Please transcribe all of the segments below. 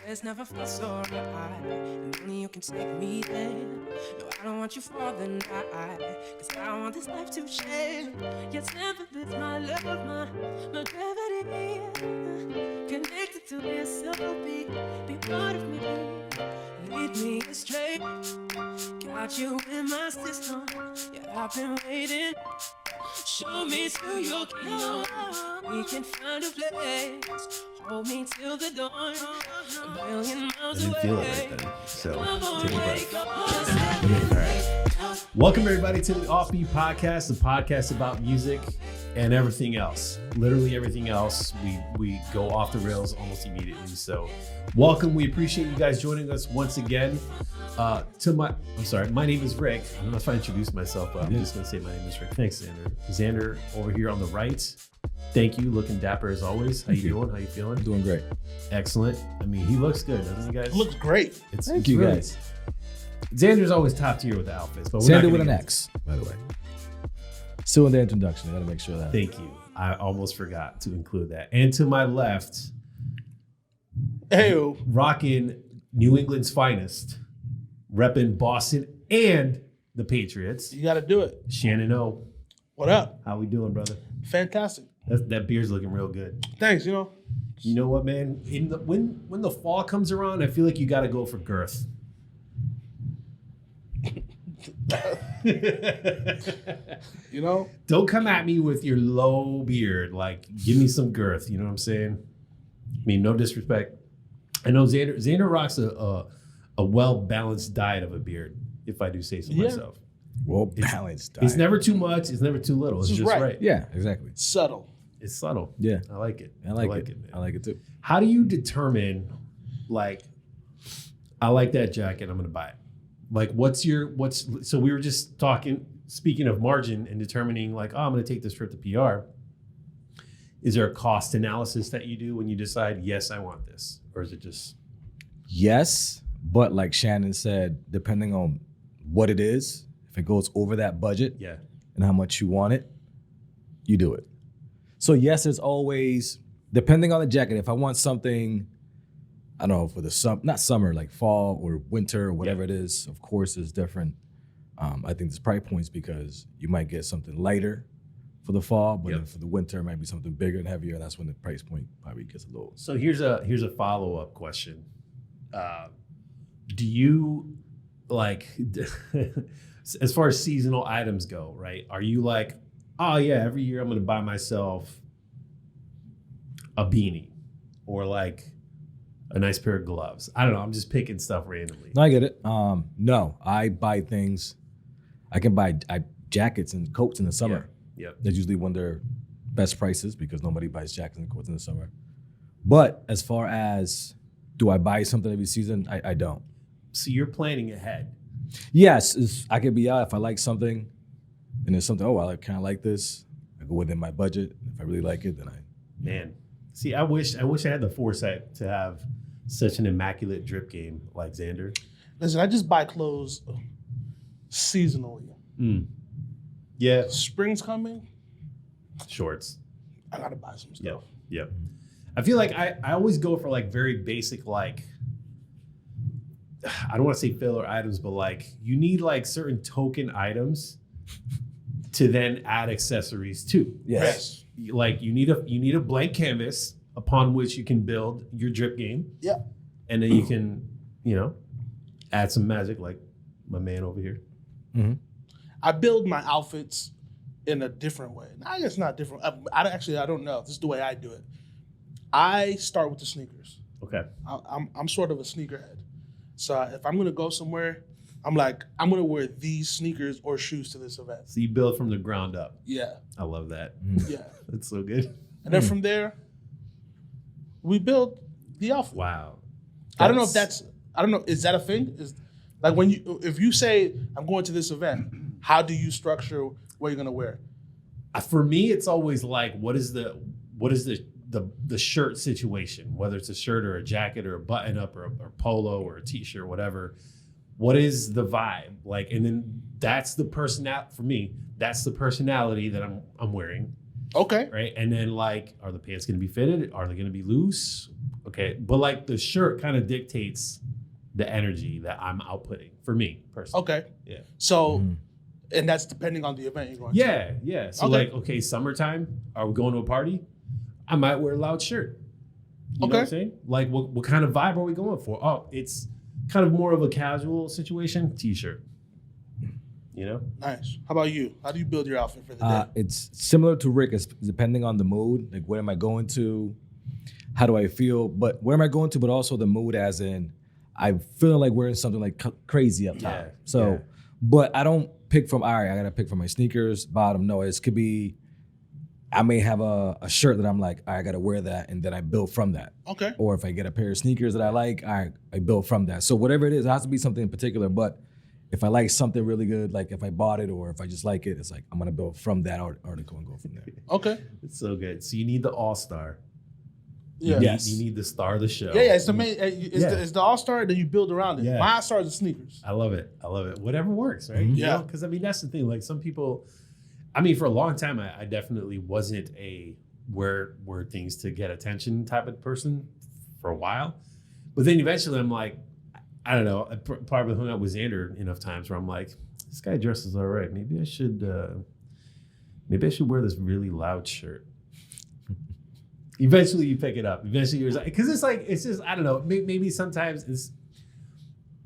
it's never felt so right. And only you can take me there. No, I don't want you for the night, cause I don't want this life to share. Your temper is my love, my gravity. Connected to this soul beat, be part of me. Lead me astray. Got you in my system. Yeah, I've been waiting. Show me to your kingdom. We can find a place. Hold me till the dawn. A million miles I didn't away. feel it right then. So take a breath. All right. Welcome everybody to the Offbeat Podcast, the podcast about music and everything else. Literally everything else. We go off the rails almost immediately. So welcome. We appreciate you guys joining us once again. My name is Rick. I don't know if I introduced myself, but I'm just gonna say my name is Rick. Thanks, Xander. Xander over here on the right. Thank you. Looking dapper as always. How you doing? How you feeling? Doing great. Excellent. I mean, he looks good, doesn't he, guys? It looks great. Thank you, really, guys. Xander's always top tier with the outfits, but Xander with an X, by the way. Still in the introduction. I got to make sure that. Thank you. I almost forgot to include that. And to my left, Heyo. rocking New England's finest, repping Boston and the Patriots. You got to do it. Shannon O. What up? How we doing, brother? Fantastic. That beer's looking real good. Thanks. You know what, man? When the fall comes around, I feel like you got to go for girth. Don't come at me with your low beard. Like, give me some girth. You know what I'm saying? I mean, no disrespect. I know Xander rocks a well-balanced diet of a beard, if I do say so myself. Well balanced. It's never too much. It's never too little. It's just right. Yeah, exactly. Subtle. It's subtle. Yeah. I like it. I like it, man. I like it too. How do you determine, like, I like that jacket, I'm going to buy it? Like, so we were just speaking of margin and determining, like, oh, I'm going to take this trip to PR. Is there a cost analysis that you do when you decide, yes, I want this? Or is it just? Yes, but like Shannon said, depending on what it is, if it goes over that budget and how much you want it, you do it. So yes, there's always, depending on the jacket, if I want something, I don't know, for the not summer, like fall or winter or whatever it is, of course it's different. I think there's price points because you might get something lighter for the fall, but then for the winter, it might be something bigger and heavier. That's when the price point probably gets a little. So here's a follow-up question. Do you, like, as far as seasonal items go, right? Are you like, oh yeah, every year I'm going to buy myself a beanie or like a nice pair of gloves? I don't know. I'm just picking stuff randomly. No, I get it. No, I buy things. I can buy jackets and coats in the summer. Yep. That's usually when they're best prices because nobody buys jackets and coats in the summer. But as far as do I buy something every season, I don't. So you're planning ahead. Yes, I could be out if I like something and there's something, I kind of like this. I go within my budget. If I really like it, then Man, see, I wish I had the foresight to have such an immaculate drip game like Xander. Listen, I just buy clothes seasonally. Yeah. Spring's coming. Shorts. I got to buy some stuff. Yep. I feel like I always go for like very basic, like, I don't want to say filler items, but like you need like certain token items to then add accessories to. Yes. Like you need a blank canvas upon which you can build your drip game. Yeah. And then you can, add some magic like my man over here. Mm-hmm. I build my outfits in a different way. I guess not different. I don't know. This is the way I do it. I start with the sneakers. Okay. I'm sort of a sneakerhead. So if I'm going to go somewhere, I'm like, I'm going to wear these sneakers or shoes to this event. So you build from the ground up. Yeah. I love that. Yeah. That's so good. And then from there, we build the outfit. Wow. I don't know if is that a thing? Is like if you say, I'm going to this event, how do you structure what you're going to wear? For me, it's always like, what is the shirt situation, whether it's a shirt or a jacket or a button up or polo or a t-shirt, whatever. What is the vibe like? And then that's the personality for me. That's the personality that I'm wearing. Okay. Right. And then like, are the pants going to be fitted? Are they going to be loose? Okay. But like the shirt kind of dictates the energy that I'm outputting for me personally. Okay. Yeah. So, and that's depending on the event you're going to. Yeah. So like, summertime, are we going to a party? I might wear a loud shirt. You know what I'm saying? Like, what kind of vibe are we going for? Oh, it's kind of more of a casual situation, t-shirt. You know? Nice. How about you? How do you build your outfit for the day? It's similar to Rick. It's depending on the mood. Like, where am I going to? How do I feel? But where am I going to? But also the mood, as in, I'm feeling like wearing something like crazy up top. Yeah, So, but I don't pick from, all right, I got to pick from my sneakers, bottom. No, it could be, I may have a shirt that I'm like, all right, I got to wear that. And then I build from that. Okay. Or if I get a pair of sneakers that I like, I build from that. So whatever it is, it has to be something in particular. But if I like something really good, like if I bought it or if I just like it, it's like I'm gonna build from that article and go from there. Okay. It's so good. So you need the all-star. Yeah. Yes. You need the star of the show. Yeah. It's the main. It's the all-star. Then you build around it. Yeah. My all-star is the sneakers. I love it. Whatever works, right? Yeah. Because I mean, that's the thing. Like some people, I mean, for a long time, I definitely wasn't a wear things to get attention type of person for a while. But then eventually I'm like, I don't know, I probably hung out with Xander enough times where I'm like, this guy dresses all right. Maybe I should wear this really loud shirt. Eventually you pick it up. Eventually you're like, because it's just, I don't know, maybe sometimes it's,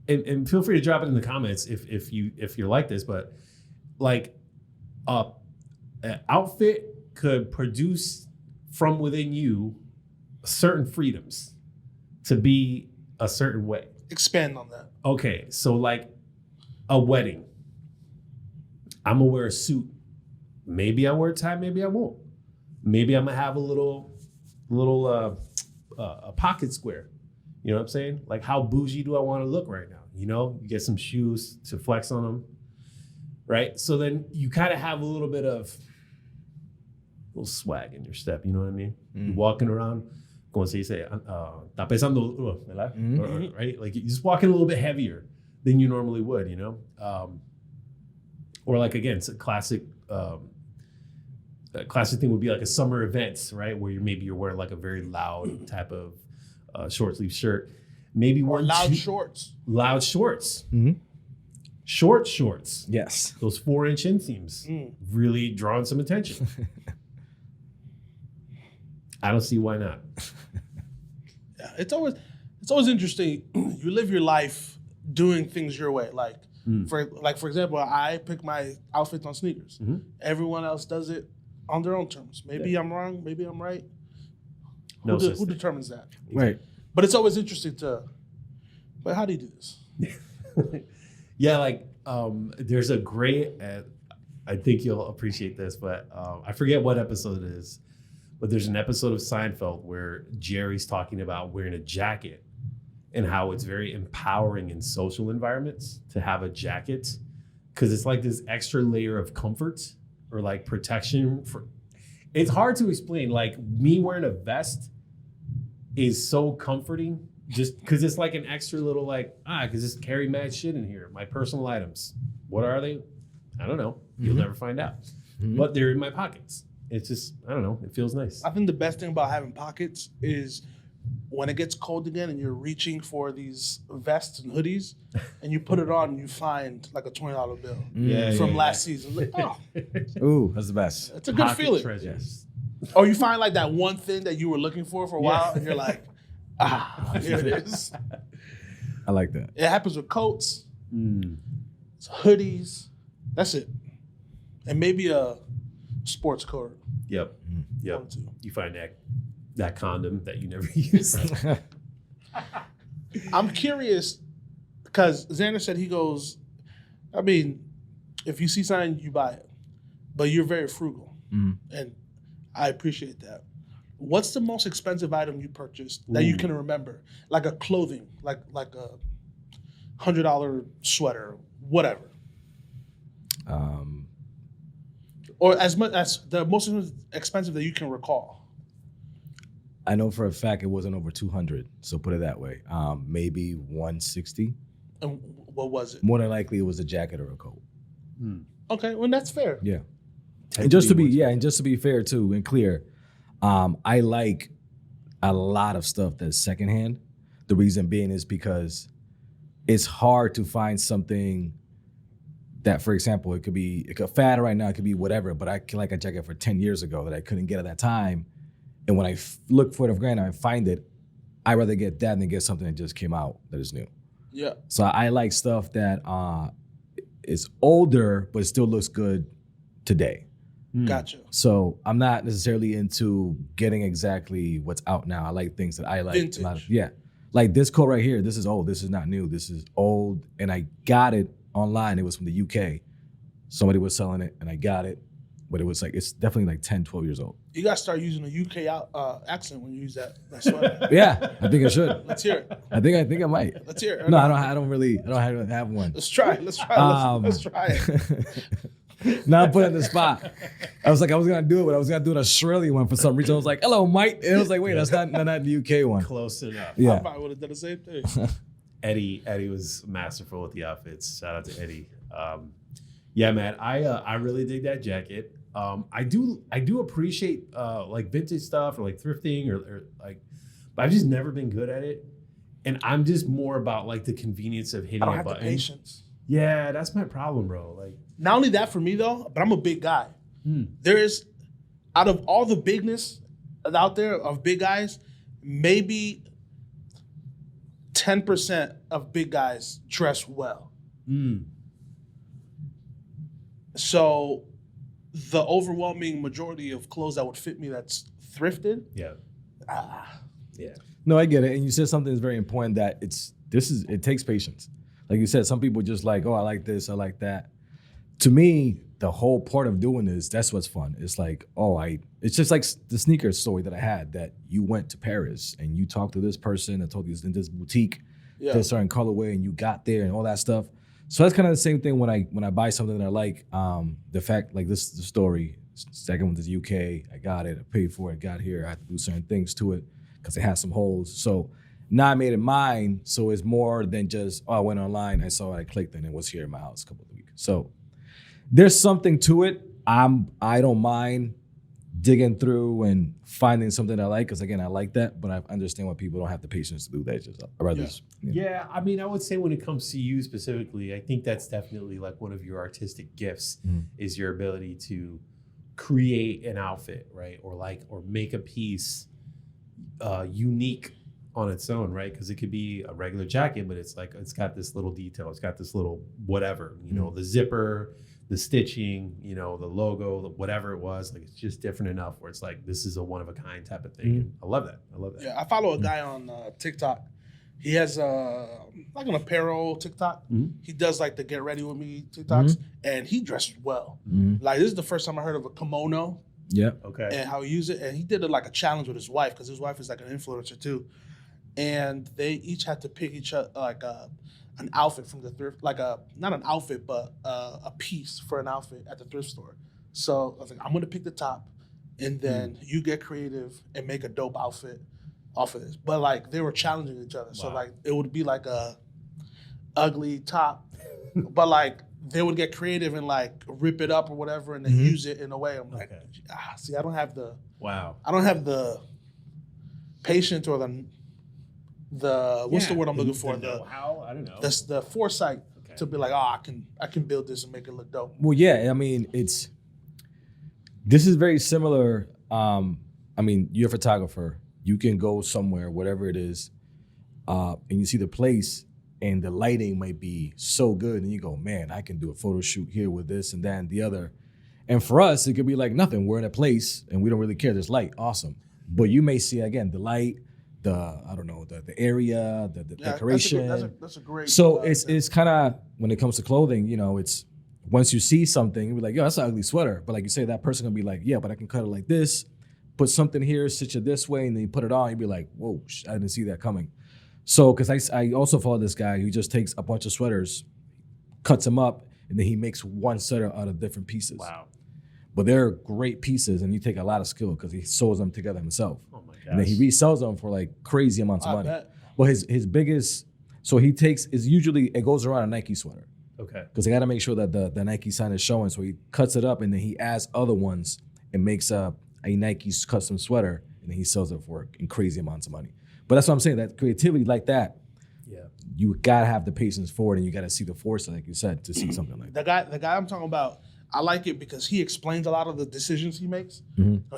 and feel free to drop it in the comments if you're like this, but like an outfit could produce from within you certain freedoms to be a certain way. Expand on that. Okay, so like a wedding, I'm gonna wear a suit. Maybe I wear a tie, maybe I won't. Maybe I'm gonna have a little a pocket square. You know what I'm saying? Like, how bougie do I want to look right now? You know, you get some shoes to flex on them, right? So then you kind of have a little bit of little swag in your step. You know what I mean? You're walking around. Como se dice, está pesando duro, ¿verdad? Right? Like you're just walking a little bit heavier than you normally would, you know? Or like, again, it's a classic thing would be like a summer events, right? Where you're wearing like a very loud type of short sleeve shirt. Maybe Or one loud shorts. Loud shorts. Mm-hmm. Short shorts. Yes. Those 4-inch inseams really drawing some attention. I don't see why not. Yeah, it's always interesting. You live your life doing things your way. Like for example, I pick my outfits on sneakers. Mm-hmm. Everyone else does it on their own terms. Maybe I'm wrong. Maybe I'm right. Who determines that? Right. But it's always interesting but how do you do this? Yeah, like there's a great, I think you'll appreciate this, but I forget what episode it is. But there's an episode of Seinfeld where Jerry's talking about wearing a jacket and how it's very empowering in social environments to have a jacket because it's like this extra layer of comfort or like protection. It's hard to explain. Like me wearing a vest is so comforting just because it's like an extra little because just carry mad shit in here. My personal items. What are they? I don't know. You'll never find out. Mm-hmm. But they're in my pockets. It's just, I don't know, it feels nice. I think the best thing about having pockets is when it gets cold again and you're reaching for these vests and hoodies and you put it on and you find like a $20 bill from last season. Like, Ooh, that's the best. It's a good feeling. Treasures. Or you find like that one thing that you were looking for a while and you're like, here it is. I like that. It happens with coats, hoodies. That's it. And maybe a sports coat. Yep. You find that condom that you never used. I'm curious because Xander said he goes, I mean, if you see something, you buy it. But you're very frugal. And I appreciate that. What's the most expensive item you purchased that you can remember? Like a clothing, like a $100 sweater, whatever. Or as much as the most expensive that you can recall. I know for a fact it wasn't over 200. So put it that way. Maybe 160. And what was it? More than likely it was a jacket or a coat. Okay, well that's fair. Yeah. And just to be fair too and clear, I like a lot of stuff that's secondhand. The reason being is because it's hard to find something that, for example, it could be fad right now, it could be whatever, but I can like a jacket for 10 years ago that I couldn't get at that time. And when I look for it again, I find it, I'd rather get that than get something that just came out that is new. Yeah. So I like stuff that is older, but it still looks good today. Gotcha. So I'm not necessarily into getting exactly what's out now. I like things that I like. Vintage. Yeah. Like this coat right here, this is old. This is not new. This is old. And I got it online. It was from the UK. Somebody was selling it and I got it. But it was like, it's definitely like 10, 12 years old. You got to start using a UK accent when you use that sweater. Yeah, I think I should. Let's hear it. I think I might. Let's hear it. No, I don't have one. Let's try it. Let's try it. Now I'm put in the spot. I was gonna do it, but I was gonna do an Australian one for some reason. I was like, "Hello, Mike," and it was like, "Wait, that's not the UK one." Close enough. Yeah, I probably would have done the same thing. Eddie was masterful with the outfits. Shout out to Eddie. Yeah, man, I really dig that jacket. I do appreciate like vintage stuff or like thrifting or like, but I've just never been good at it. And I'm just more about like the convenience of hitting I don't a have button. the patience. Yeah, that's my problem, bro. Like, Not only that for me though, but I'm a big guy. There is, out of all the bigness out there of big guys, maybe 10% of big guys dress well. So the overwhelming majority of clothes that would fit me that's thrifted. yeah. Yeah. no, I get it. And you said something that's very important that it takes patience. Like you said, some people just like, oh, I like this, I like that. To me, the whole part of doing this, that's what's fun. It's like, it's just like the sneaker story that I had, that you went to Paris and you talked to this person that told you in this boutique, this certain colorway, and you got there and all that stuff. So that's kind of the same thing when I buy something that I like. The fact, like this is the story. Second one to the UK, I got it, I paid for it, got here, I had to do certain things to it because it has some holes. So now I made it mine, so it's more than just, I went online, I saw it, I clicked, and it was here in my house a couple of weeks. So there's something to it. I don't mind digging through and finding something I like, because again, I like that, but I understand why people don't have the patience to do that. I'd rather just, Yeah, I mean, I would say when it comes to you specifically, I think that's definitely like one of your artistic gifts is your ability to create an outfit, right? Or make a piece unique on its own, right? Because it could be a regular jacket, but it's like, it's got this little detail, it's got this little whatever, the zipper, the stitching, the logo, whatever it was, like it's just different enough where it's like, this is a one of a kind type of thing. And I love that. Yeah, I follow a guy on TikTok. He has like an apparel TikTok. He does like the get ready with me TikToks, and he dresses well. Like this is the first time I heard of a kimono. Yeah. Okay. And how he used it, and he did like a challenge with his wife, because his wife is like an influencer too, and they each had to pick each other like an outfit from the thrift, like not an outfit, but a piece for an outfit at the thrift store. So I was like, I'm gonna pick the top, and then you get creative and make a dope outfit off of this. But like they were challenging each other, so like it would be like a ugly top, but like they would get creative and like rip it up or whatever, and then use it in a way. I'm like, see, I don't have the patience or the what's the word I'm looking for? The know-how? I don't know. That's the foresight to be like, I can build this and make it look dope. Well, yeah, I mean, this is very similar. I mean, you're a photographer. You can go somewhere, whatever it is, and you see the place, and the lighting might be so good, and you go, man, I can do a photo shoot here with this and that and the other. And for us, it could be like nothing. We're in a place, and we don't really care. There's light, awesome. But you may see, again, the light, the area, the decoration. That's a great. So it's kind of, when it comes to clothing, it's once you see something, you'll be like, yo, that's an ugly sweater. But like you say, that person gonna be like, yeah, but I can cut it like this, put something here, stitch it this way, and then you put it on, you'd be like, whoa, I didn't see that coming. So, because I also follow this guy who just takes a bunch of sweaters, cuts them up, and then he makes one sweater out of different pieces. Wow. But they're great pieces, and you take a lot of skill because he sews them together himself. Oh my gosh. And then he resells them for like crazy amounts of money. Bet. But his biggest, so he takes, it goes around a Nike sweater. Okay. Because they got to make sure that the Nike sign is showing. So he cuts it up, and then he adds other ones and makes a Nike custom sweater. and he sells it for in crazy amounts of money. But that's what I'm saying, that creativity like that, you gotta have the patience for it, and you gotta see the foresight, like you said, to see something like that. The guy I'm talking about, I like it because he explains a lot of the decisions he makes.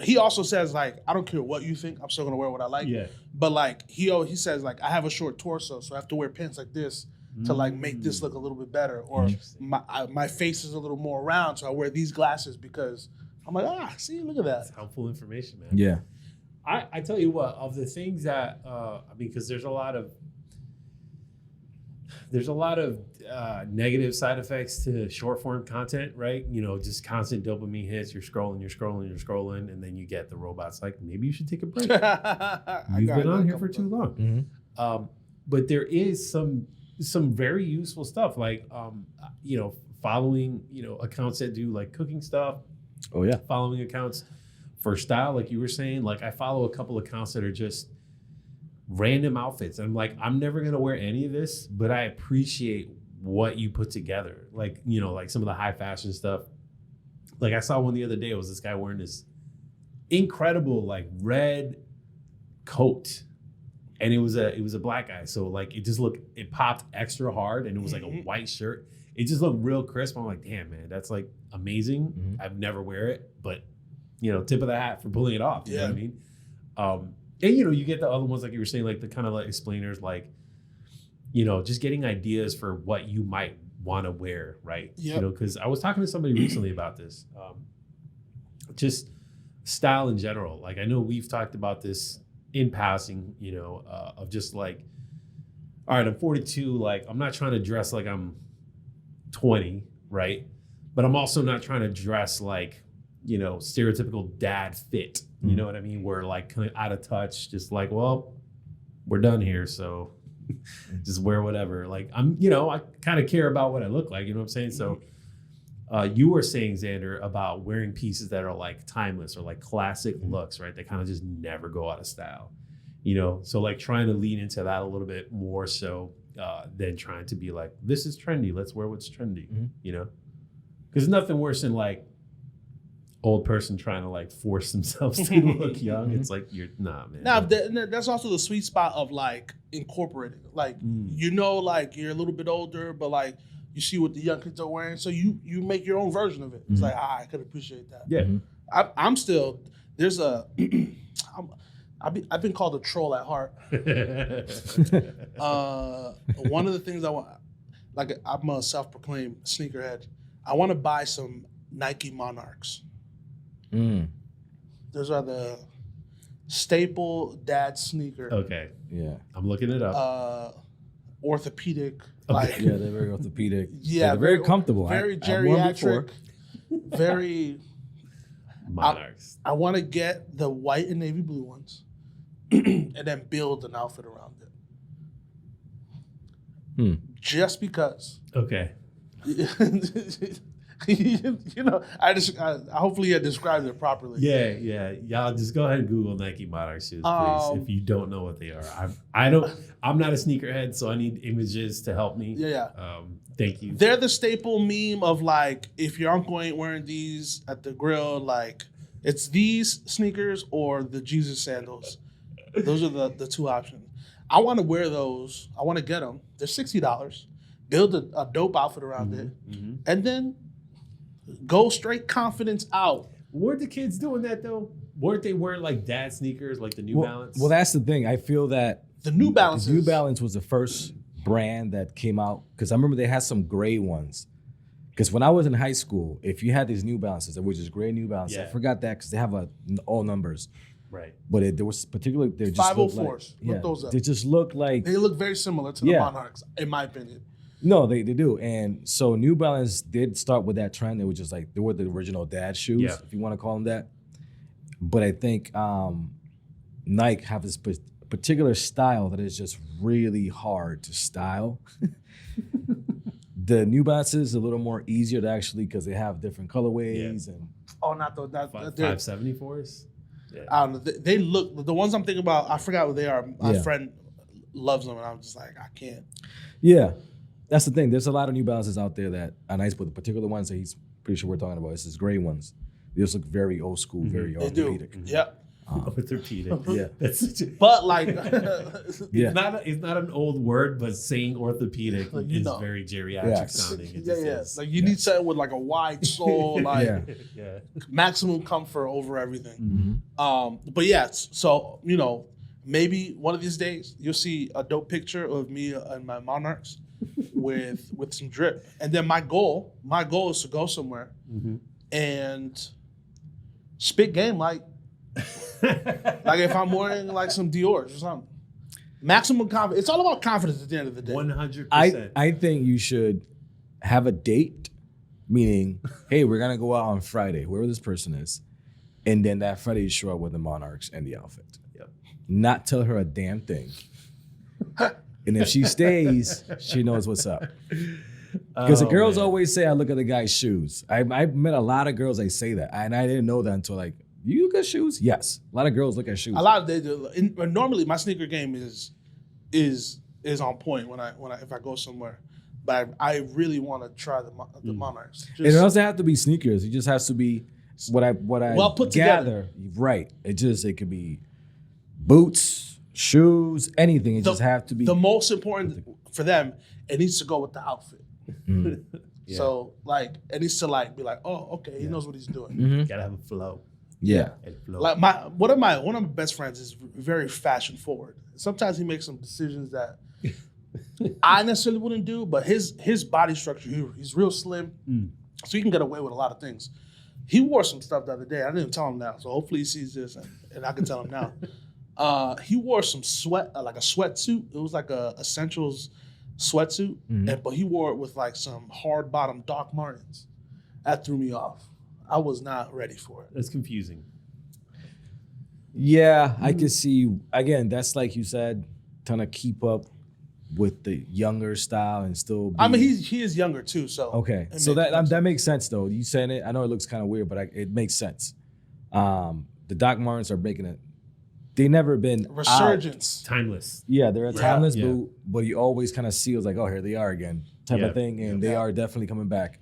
He also says, like, I don't care what you think, I'm still gonna wear what I like. Yeah. But like he says, like, I have a short torso, so I have to wear pants like this to like make this look a little bit better. Or my face is a little more round, so I wear these glasses because I'm like, see, look at that. That's helpful information, man. Yeah. I tell you what, of the things that I mean, because there's a lot of negative side effects to short form content, right? You know, just constant dopamine hits. You're scrolling, and then you get the robots like, maybe you should take a break. You've been on here for too long. But there is some very useful stuff, like you know, following, you know, accounts that do like cooking stuff. Oh yeah. Following accounts for style, like you were saying. Like I follow a couple accounts that are just random outfits. I'm like, I'm never gonna wear any of this, but I appreciate what you put together. Like, you know, like some of the high fashion stuff. Like I saw one the other day. It was this guy wearing this incredible like red coat, and it was a black guy. So like it popped extra hard, and it was like a white shirt. It just looked real crisp. I'm like, damn, man, that's like amazing. I've never wear it, but you know, tip of the hat for pulling it off. You know what I mean? And, you know, you get the other ones, like you were saying, like the kind of like explainers, like, you know, just getting ideas for what you might want to wear, right? Yep. You know, because I was talking to somebody recently about this, just style in general. Like, I know we've talked about this in passing, you know, of just like, all right, I'm 42, like, I'm not trying to dress like I'm 20, right? But I'm also not trying to dress like, you know, stereotypical dad fit. You know what I mean? We're like kind of out of touch, just like, well, we're done here, so just wear whatever. Like I'm, you know, I kind of care about what I look like, you know what I'm saying? So you were saying, Xander, about wearing pieces that are like timeless or like classic looks, right? They kind of just never go out of style, you know? So like trying to lean into that a little bit more so than trying to be like, this is trendy, let's wear what's trendy, you know? Because nothing worse than like old person trying to like force themselves to look young. It's like, nah, man. Now, that's also the sweet spot of like incorporating. Like, you know, like you're a little bit older, but like you see what the young kids are wearing, so you make your own version of it. It's like, I could appreciate that. Yeah. I'm still, there's a, I've been called a troll at heart. One of the things I want, like I'm a self-proclaimed sneakerhead. I want to buy some Nike Monarchs. Those are the staple dad sneaker. Okay. Yeah. I'm looking it up. Orthopedic. Okay. Like, yeah, they're very orthopedic. Yeah, they're very comfortable. Very geriatric. Very. Monarchs. I want to get the white and navy blue ones and then build an outfit around it. Just because. Okay. You know, I hopefully I described it properly. Yeah. Y'all just go ahead and Google Nike Monarch shoes, please, if you don't know what they are. I'm not a sneakerhead, so I need images to help me. Yeah. Thank you. They're the staple meme of like, if your uncle ain't wearing these at the grill, like it's these sneakers or the Jesus sandals. Those are the two options. I want to wear those. I want to get them. They're $60. Build a dope outfit around it, and then go straight confidence out. Weren't the kids doing that though? Weren't they wearing like dad sneakers, like the New Balance? Well, that's the thing. I feel that the New Balance was the first brand that came out, because I remember they had some gray ones. Because when I was in high school, if you had these New Balances, which is gray New Balance, I forgot that because they have all numbers. Right. But there was particularly, they just 504s. Look those up. They just look like, they look very similar to the Monarchs, in my opinion. No, they do. And so New Balance did start with that trend. They were just like, they were the original dad shoes, if you want to call them that. But I think Nike have this particular style that is just really hard to style. The New Balance is a little more easier to actually, because they have different colorways. And not those. 574s? Yeah. I don't know. They look, the ones I'm thinking about, I forgot what they are. My friend loves them, and I'm just like, I can't. Yeah. That's the thing. There's a lot of New Balances out there that are nice, but the particular ones that he's pretty sure we're talking about is his gray ones. They just look very old school, very orthopedic. Yep. Orthopedic. Yeah. That's such a, But like, Yeah. it's not an old word, but saying orthopedic Like, you is know. very geriatric Yes. sounding. It yeah, just yeah. is. Like you need something with like a wide sole, like Yeah. Yeah. maximum comfort over everything. Mhm. But yeah, so maybe one of these days you'll see a dope picture of me and my Monarchs with some drip. And then my goal is to go somewhere and spit game like if I'm wearing like some Dior's or something. Maximum confidence. It's all about confidence at the end of the day. 100%. I think you should have a date, meaning, hey, we're gonna go out on Friday, whoever this person is, and then that Friday you show up with the Monarchs and the outfit. Yep. Not tell her a damn thing. And if she stays, she knows what's up. Because the girls always say, I look at the guy's shoes. I've met a lot of girls that say that, and I didn't know that until like, you look at shoes? Yes. A lot of girls look at shoes. A lot of they do. Normally my sneaker game is on point if I go somewhere. But I really want to try the Monarchs. And it doesn't have to be sneakers. It just has to be what I well put gather. Right. It could be boots, shoes, anything. It just have to be the most important for them. It needs to go with the outfit. Yeah. So like it needs to like be like, oh, okay, he knows what he's doing. Mhm. Gotta have a flow. Yeah. And flow. Like one of my best friends is very fashion forward. Sometimes he makes some decisions that I necessarily wouldn't do, but his body structure, he's real slim, so he can get away with a lot of things. He wore some stuff the other day. I didn't even tell him now, so hopefully he sees this and I can tell him now. He wore some like a sweatsuit. It was like a essentials sweatsuit, but he wore it with like some hard bottom Doc Martens. That threw me off. I was not ready for it. That's confusing. Yeah, I could see. Again, that's like you said, trying to keep up with the younger style and still. I mean, he is younger too, so Okay, it so makes sense. that makes sense though. You saying it, I know it looks kind of weird, but it makes sense. The Doc Martens are making it. They never been out. Resurgence. Timeless. Yeah, they're a timeless Yeah. boot, but you always kind of see it's like, oh, here they are again, type Yeah. of thing, and they are definitely coming back.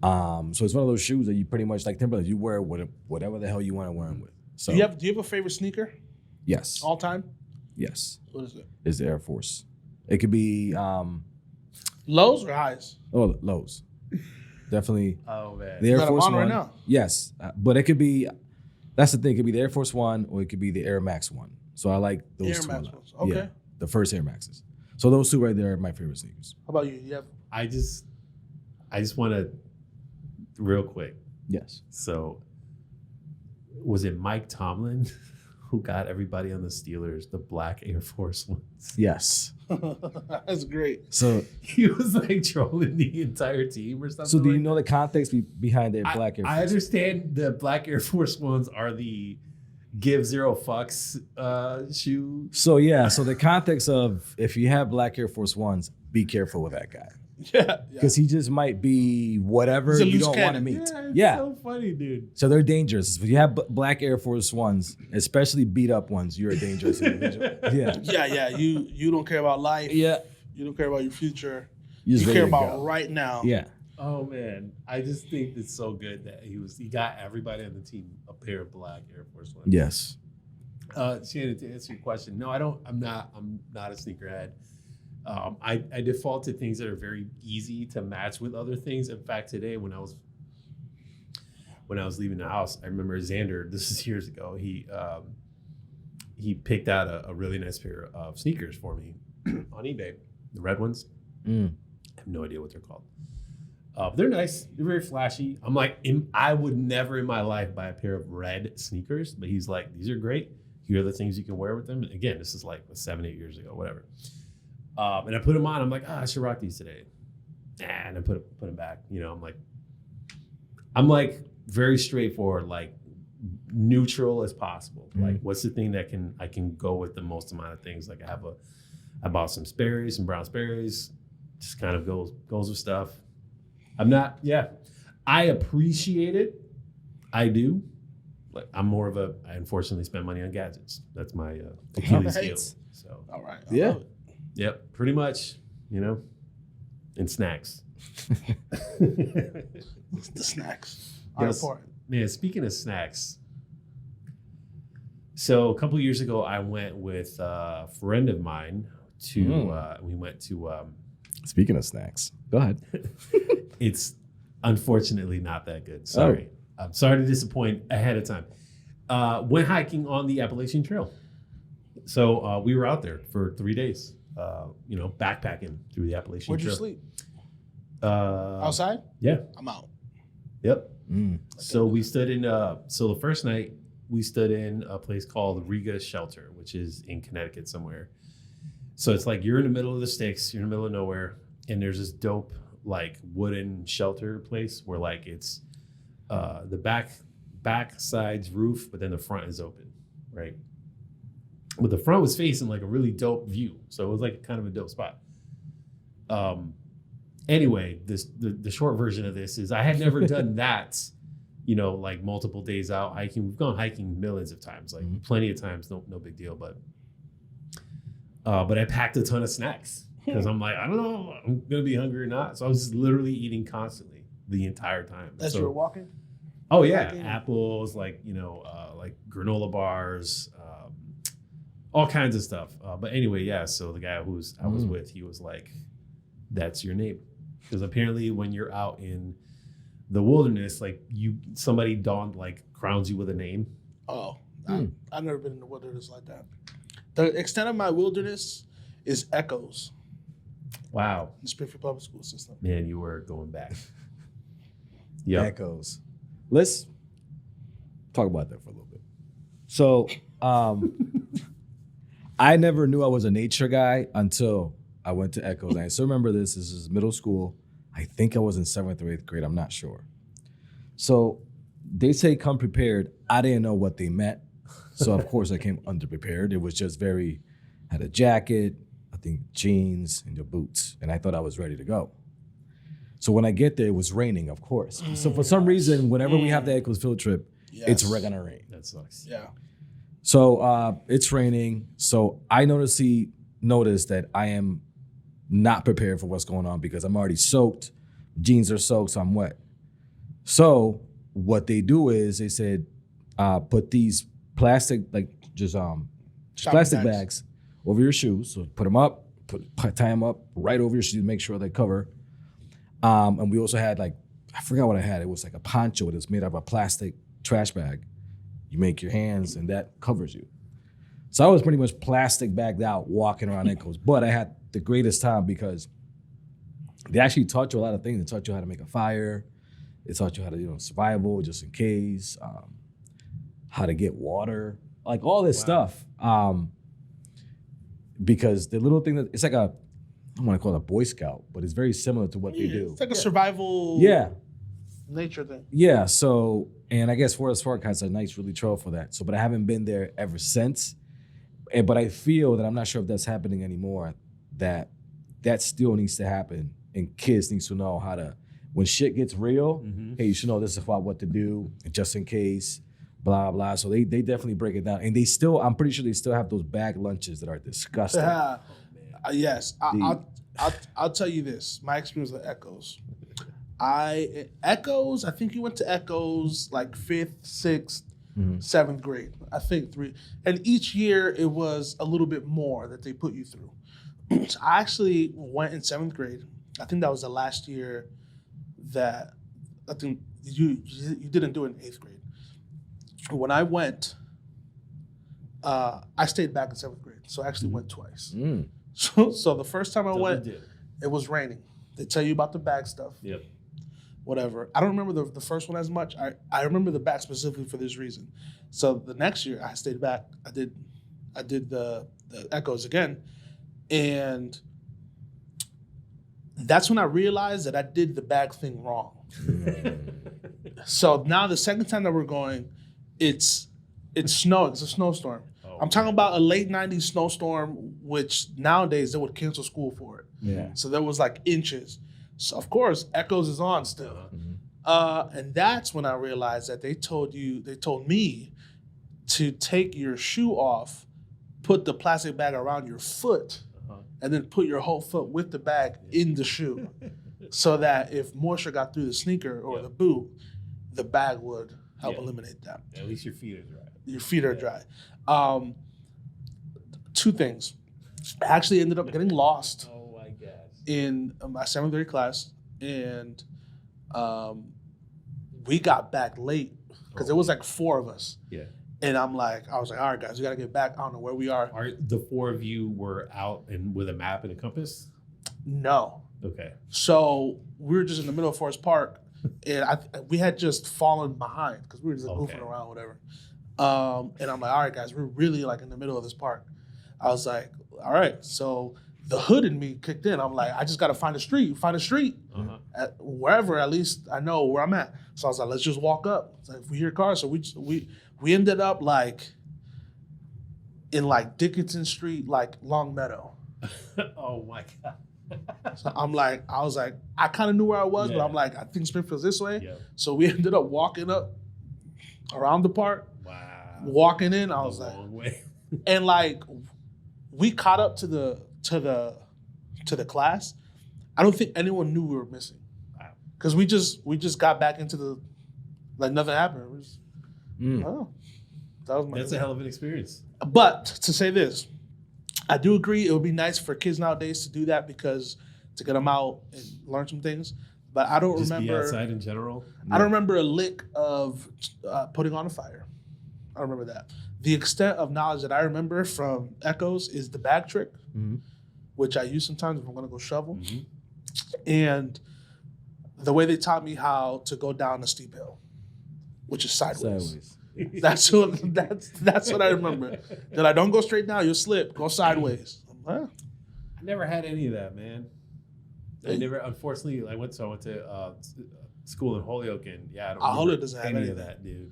So it's one of those shoes that you pretty much like Timberland. You wear whatever the hell you want to wear them with. So Do you have a favorite sneaker yes, all time? yes, What is it? is the Air Force. It could be Lows or highs? Lows, definitely. Oh man. The Air got 'em Force on right One, now. yes, but it could be. That's the thing. It could be the Air Force One, or it could be the Air Max One. So I like those Air two. Max a lot. ones. Okay. Yeah, the first Air Maxes. So those two right there are my favorite sneakers. How about you? You have I just want to real quick. Yes. So was it Mike Tomlin who got everybody on the Steelers the black Air Force ones? Yes. that's great. So He was like trolling the entire team or something. so do you like know the context behind their that? black Air Force? I understand the black Air Force ones are the give zero fucks shoe. So yeah, so the context of if you have black Air Force Ones, be careful with that guy. Yeah. Because he just might be whatever He's a you loose don't want to cannon. meet. It's Yeah. so funny, dude. So they're dangerous. If you have black Air Force Ones, especially beat up ones, you're a dangerous individual. Yeah. Yeah. You don't care about life. Yeah. You don't care about your future. You're You just care ready to about go. right now. Yeah. Oh man, I just think it's so good that he got everybody on the team a pair of black Air Force Ones. Yes. Shannon, to answer your question, no, I don't. I'm not a sneakerhead. I default to things that are very easy to match with other things. In fact, today when I was leaving the house, I remember Xander. This is years ago. He picked out a really nice pair of sneakers for me on eBay, the red ones. Mm. I have no idea what they're called. They're nice. They're very flashy. I'm like, I would never in my life buy a pair of red sneakers, but he's like, these are great. Here are the things you can wear with them. And again, this is like 7-8 years ago, whatever. And I put them on. I'm like, I should rock these today. And I put them back. You know, I'm like very straightforward, like neutral as possible. Mm-hmm. Like, what's the thing that I can go with the most amount of things? Like, I bought some Sperry's, some brown Sperry's. Just kind of goes with stuff. I appreciate it. I do. Like, I'm more of I unfortunately spend money on gadgets. That's my Achilles heel. Right. So, All right. I Yeah. love it. yep, pretty much, and snacks. The snacks are Yes. important. Man, speaking of snacks, So a couple of years ago, I went with a friend of mine to. We went to. Speaking of snacks, go ahead. It's unfortunately not that good. Sorry. I'm sorry to disappoint ahead of time. Went hiking on the Appalachian Trail. So we were out there for 3 days, backpacking through the Appalachian Where'd Trail. you sleep? Outside? Yeah. I'm out. Yep. So we stood in, so the first night we stood in a place called Riga Shelter, which is in Connecticut somewhere. So it's like you're in the middle of the sticks, you're in the middle of nowhere, and there's this dope like wooden shelter place where like it's the back side's roof, but then the front is open, right? But the front was facing like a really dope view, so it was like kind of a dope spot. Anyway, the short version of this is I had never done that, like multiple days out hiking. We've gone hiking millions of times, like plenty of times, no big deal. But I packed a ton of snacks because I'm like, I don't know, I'm gonna be hungry or not. So I was just literally eating constantly the entire time. As you were walking? Oh yeah, apples, like like granola bars, all kinds of stuff. But anyway, yeah. So the guy I was with, he was like, "That's your name," because apparently when you're out in the wilderness, like somebody crowns you with a name. Oh, I've never been in the wilderness like that. The extent of my wilderness is Echoes. Wow. The Springfield Public School System. Man, you were going back. Yeah. Echoes. Let's talk about that for a little bit. So, I never knew I was a nature guy until I went to Echoes. I still remember this. This is middle school. I think I was in 7th or 8th grade. I'm not sure. So they say come prepared. I didn't know what they meant. So of course I came underprepared. It was just had a jacket, I think jeans and your boots. And I thought I was ready to go. So when I get there, it was raining, of course. So for some reason, whenever we have the Echoes field trip, it's gonna rain. That sucks. Yeah. So it's raining. So I noticed that I am not prepared for what's going on because I'm already soaked. Jeans are soaked, so I'm wet. So what they do is they said, put these plastic, like just plastic bags over your shoes. So put them up, tie them up right over your shoes, make sure they cover. And we also had I forgot what I had. It was like a poncho that's made out of a plastic trash bag. You make your hands and that covers you. So I was pretty much plastic bagged out walking around Echoes, but I had the greatest time because they actually taught you a lot of things. They taught you how to make a fire. They taught you how to, survival just in case, how to get water, like all this stuff. Because the little thing it's like I don't want to call it a Boy Scout, but it's very similar to what they do. It's like a survival nature thing. Yeah, so, and I guess Forest Park has a nice really trail for that. So, but I haven't been there ever since. But I feel that I'm not sure if that's happening anymore, that still needs to happen. And kids need to know how to, when shit gets real, hey, you should know this is about what to do, just in case, blah, blah. So they definitely break it down. And I'm pretty sure they still have those bag lunches that are disgusting. Yes, I'll tell you this. My experience with Echoes. I think you went to Echoes like 5th, 6th, 7th grade. I think 3. And each year it was a little bit more that they put you through. So I actually went in 7th grade. I think that was the last year that I think you didn't do it in 8th grade. When I went, I stayed back in 7th grade. So I actually went twice. So the first time I went, it was raining. They tell you about the bag stuff. Yep. Whatever. I don't remember the first one as much. I remember the back specifically for this reason. So the next year I stayed back. I did the Echoes again. And that's when I realized that I did the bag thing wrong. So now the second time that we're going, it's snowing. It's a snowstorm. I'm talking about a late 90s snowstorm, which nowadays they would cancel school for it. Yeah. So there was like inches. So of course, Echoes is on still. And that's when I realized that they told me to take your shoe off, put the plastic bag around your foot, and then put your whole foot with the bag in the shoe. So that if moisture got through the sneaker or the boot, the bag would help eliminate that. At least your feet are dry. Your feet are dry. Two things. I actually ended up getting lost in my 7th grade class, and we got back late because there was like 4 of us. Yeah. And I was like, all right, guys, we got to get back. I don't know where we are. Are the 4 of you were out and with a map and a compass? No. Okay. So we were just in the middle of Forest Park, and we had just fallen behind because we were just goofing around, whatever. And I'm like, all right, guys, we're really like in the middle of this park. I was like, all right. So the hood in me kicked in. I'm like, I just got to find a street. Wherever, at least I know where I'm at. So I was like, let's just walk up. So if we hear cars, so we ended up like in like Dickinson Street, like Long Meadow. Oh my God. So I was like, I kind of knew where I was, but I'm like, I think Springfield's this way. Yeah. So we ended up walking up around the park. Wow. Walking in, I was like, way. and like we caught up to the class. I don't think anyone knew we were missing. Wow. Because we just got back into the, like nothing happened. It was, oh, That's a hell of an experience. But to say this, I do agree it would be nice for kids nowadays to do that because to get them out and learn some things. But I don't remember. Be outside in general. I don't remember a lick of putting on a fire. I don't remember that. The extent of knowledge that I remember from Echoes is the bag trick, which I use sometimes if I'm going to go shovel, and the way they taught me how to go down a steep hill, which is sideways. That's what I remember. That I don't go straight down, you'll slip. Go sideways. I never had any of that, man. I never. Unfortunately, I went to school in Holyoke, and I don't remember doesn't have any of that, dude.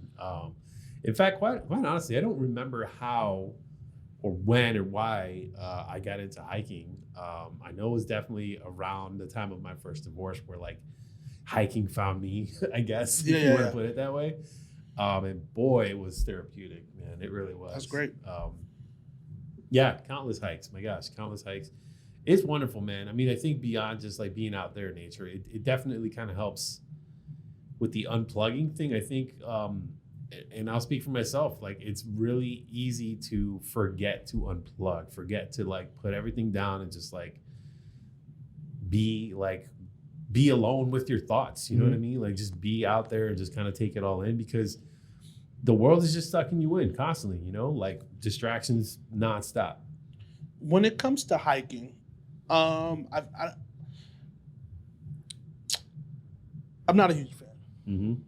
In fact, quite honestly, I don't remember how or when or why I got into hiking. I know it was definitely around the time of my first divorce, where like hiking found me, I guess, if you want to put it that way. And boy, it was therapeutic, man. It really was. That's great. Countless hikes. My gosh, countless hikes. It's wonderful, man. I mean, I think beyond just like being out there in nature, it definitely kind of helps with the unplugging thing. I think, and I'll speak for myself, like it's really easy to forget to unplug, forget to like put everything down and just like be alone with your thoughts. You know what I mean? Like just be out there and just kind of take it all in, because the world is just sucking you in constantly, you know, like distractions nonstop. When it comes to hiking, I'm not a huge fan.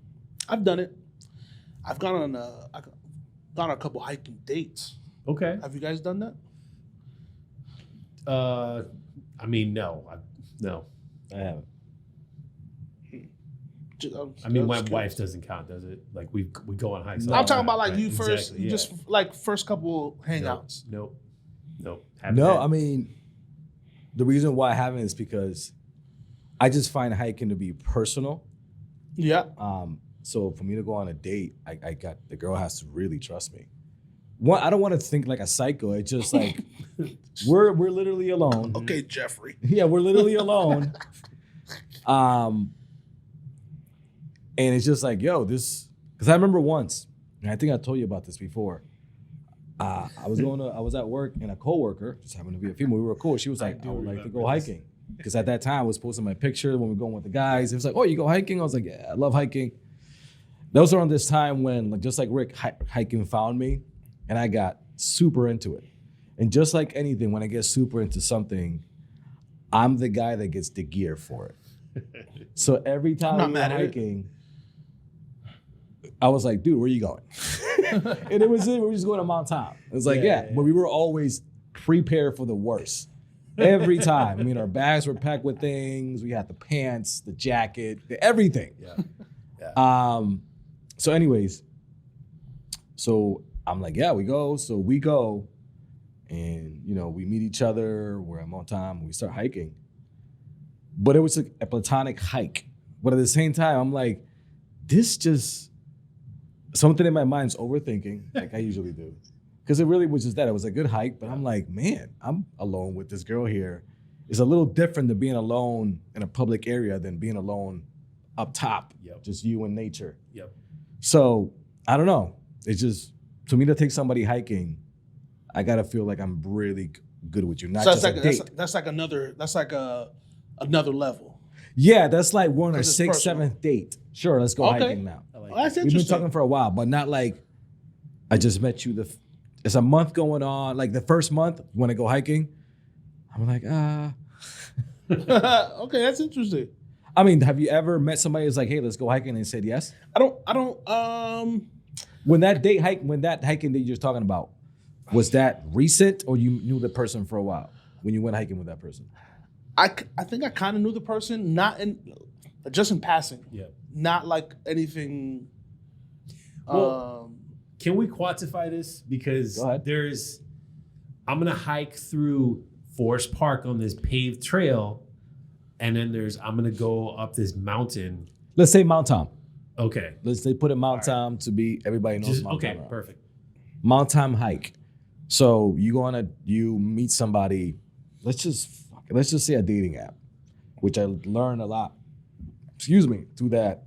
I've done it. I've gone on a couple hiking dates. Okay. Have you guys done that? I mean, no, I haven't. I mean, my wife doesn't count, does it? Like we go on hikes. I'm talking about like you first, exactly, just like first couple hangouts. Nope. No, I mean, the reason why I haven't is because I just find hiking to be personal. Yeah. So for me to go on a date, the girl has to really trust me. One, I don't want to think like a psycho. It's just like we're literally alone. Okay, Jeffrey. Yeah, we're literally alone. And it's just like, yo, this, because I remember once, and I think I told you about this before. I was at work, and a coworker, just happened to be a female, we were cool. She was like, I would like to go hiking. Because at that time I was posting my picture when we were going with the guys. It was like, oh, you go hiking? I was like, yeah, I love hiking. That was around this time when, like, just like Rick, hiking found me, and I got super into it. And just like anything, when I get super into something, I'm the guy that gets the gear for it. So every time we were hiking, I was like, dude, where are you going? And we were just going to Mount Tom. It was like, but we were always prepared for the worst. Every time. I mean, our bags were packed with things. We had the pants, the jacket, everything. So anyways, so I'm like, we go. So we go, and, you know, we meet each other. We're at Mount Tom. We start hiking. But it was like a platonic hike. But at the same time, I'm like, this just, something in my mind's overthinking, like I usually do. Because it really was just that. It was a good hike, but I'm like, man, I'm alone with this girl here. It's a little different than being alone in a public area than being alone up top, just you and nature. So I don't know. It's just to me to take somebody hiking, I gotta feel like I'm really good with you, not So just a date. that's like another level. Yeah, that's like we're on our 6th, personal. 7th date. Sure, let's go Okay. hiking now. Well, that's We've interesting. been talking for a while, but not like I just met you. It's a month going on. Like the first month, you want to go hiking? I'm like, Okay, that's interesting. I mean, have you ever met somebody who's like, hey, let's go hiking, and they said yes? I don't. When that hiking that you're talking about, was that recent or you knew the person for a while when you went hiking with that person? I think I kind of knew the person, just in passing. Yeah. Not like anything. Well, can we quantify this? Because I'm gonna hike through Forest Park on this paved trail, and then I'm gonna go up this mountain. Let's say Mount Tom. Okay. Let's say put it Mount Tom to be everybody knows Mount Tom. Okay, perfect. Mount Tom hike. So you meet somebody. Let's just say a dating app, which I learned a lot. Through that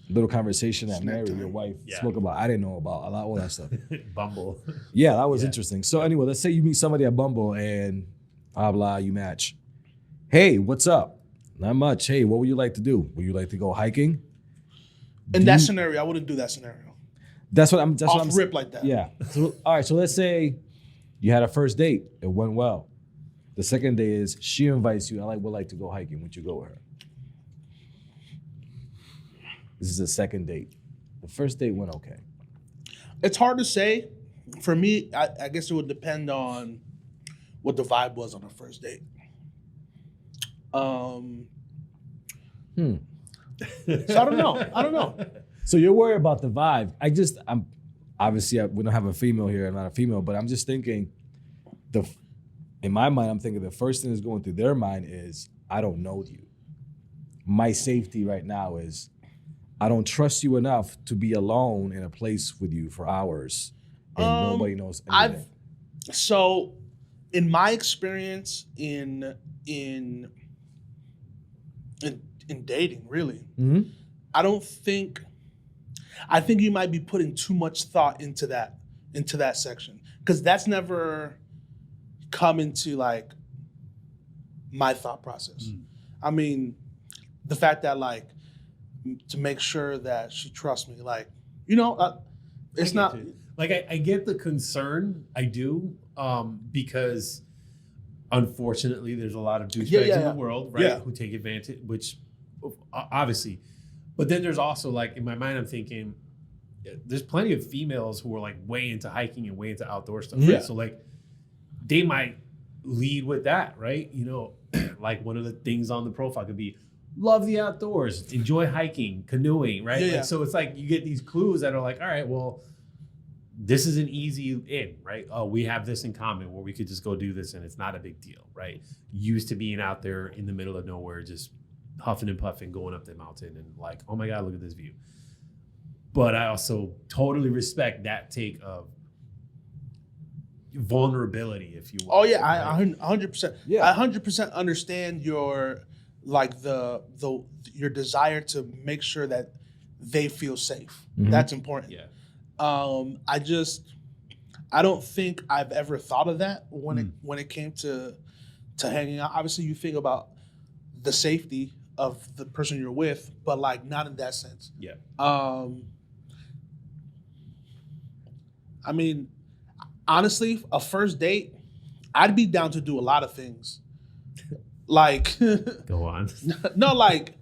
little conversation that Mary, your wife, spoke about. I didn't know about a lot of all that stuff. Bumble. Yeah, that was interesting. So anyway, let's say you meet somebody at Bumble and blah blah, you match. Hey, what's up? Not much. Hey, what would you like to do? Would you like to go hiking? In that scenario, I wouldn't do that scenario. That's what I'm. Rip like that. Yeah. So, all right. So let's say you had a first date. It went well. The second day is she invites you. Would like to go hiking. Would you go with her? This is the second date. The first date went okay. It's hard to say. For me, I guess it would depend on what the vibe was on the first date. So I don't know. So you're worried about the vibe. I'm obviously we don't have a female here. I'm not a female, but I'm just thinking in my mind, I'm thinking the first thing that's going through their mind is, I don't know you. My safety right now is, I don't trust you enough to be alone in a place with you for hours and nobody knows anything. So in my experience in dating, really, I think you might be putting too much thought into that section, because that's never come into like my thought process. I mean, the fact that like to make sure that she trusts me, like, it's not like I get the concern. I do, because unfortunately there's a lot of douchebags in the world, right? Who take advantage, which obviously. But then there's also, like, in my mind, I'm thinking there's plenty of females who are like way into hiking and way into outdoor stuff. Right? So like they might lead with that, right? Like one of the things on the profile could be love the outdoors, enjoy hiking, canoeing, right? So it's like you get these clues that are like, all right, well, this is an easy in, right? Oh, we have this in common where we could just go do this and it's not a big deal, right? Used to being out there in the middle of nowhere, just huffing and puffing, going up the mountain and like, oh my God, look at this view. But I also totally respect that take of vulnerability, if you will. Oh yeah, right? I 100%. Yeah, I 100% understand your your desire to make sure that they feel safe. That's important. Yeah. I don't think I've ever thought of that when it came to hanging out. Obviously, you think about the safety of the person you're with, but like not in that sense. Yeah. I mean, honestly, a first date, I'd be down to do a lot of things. Like, go on. No, like,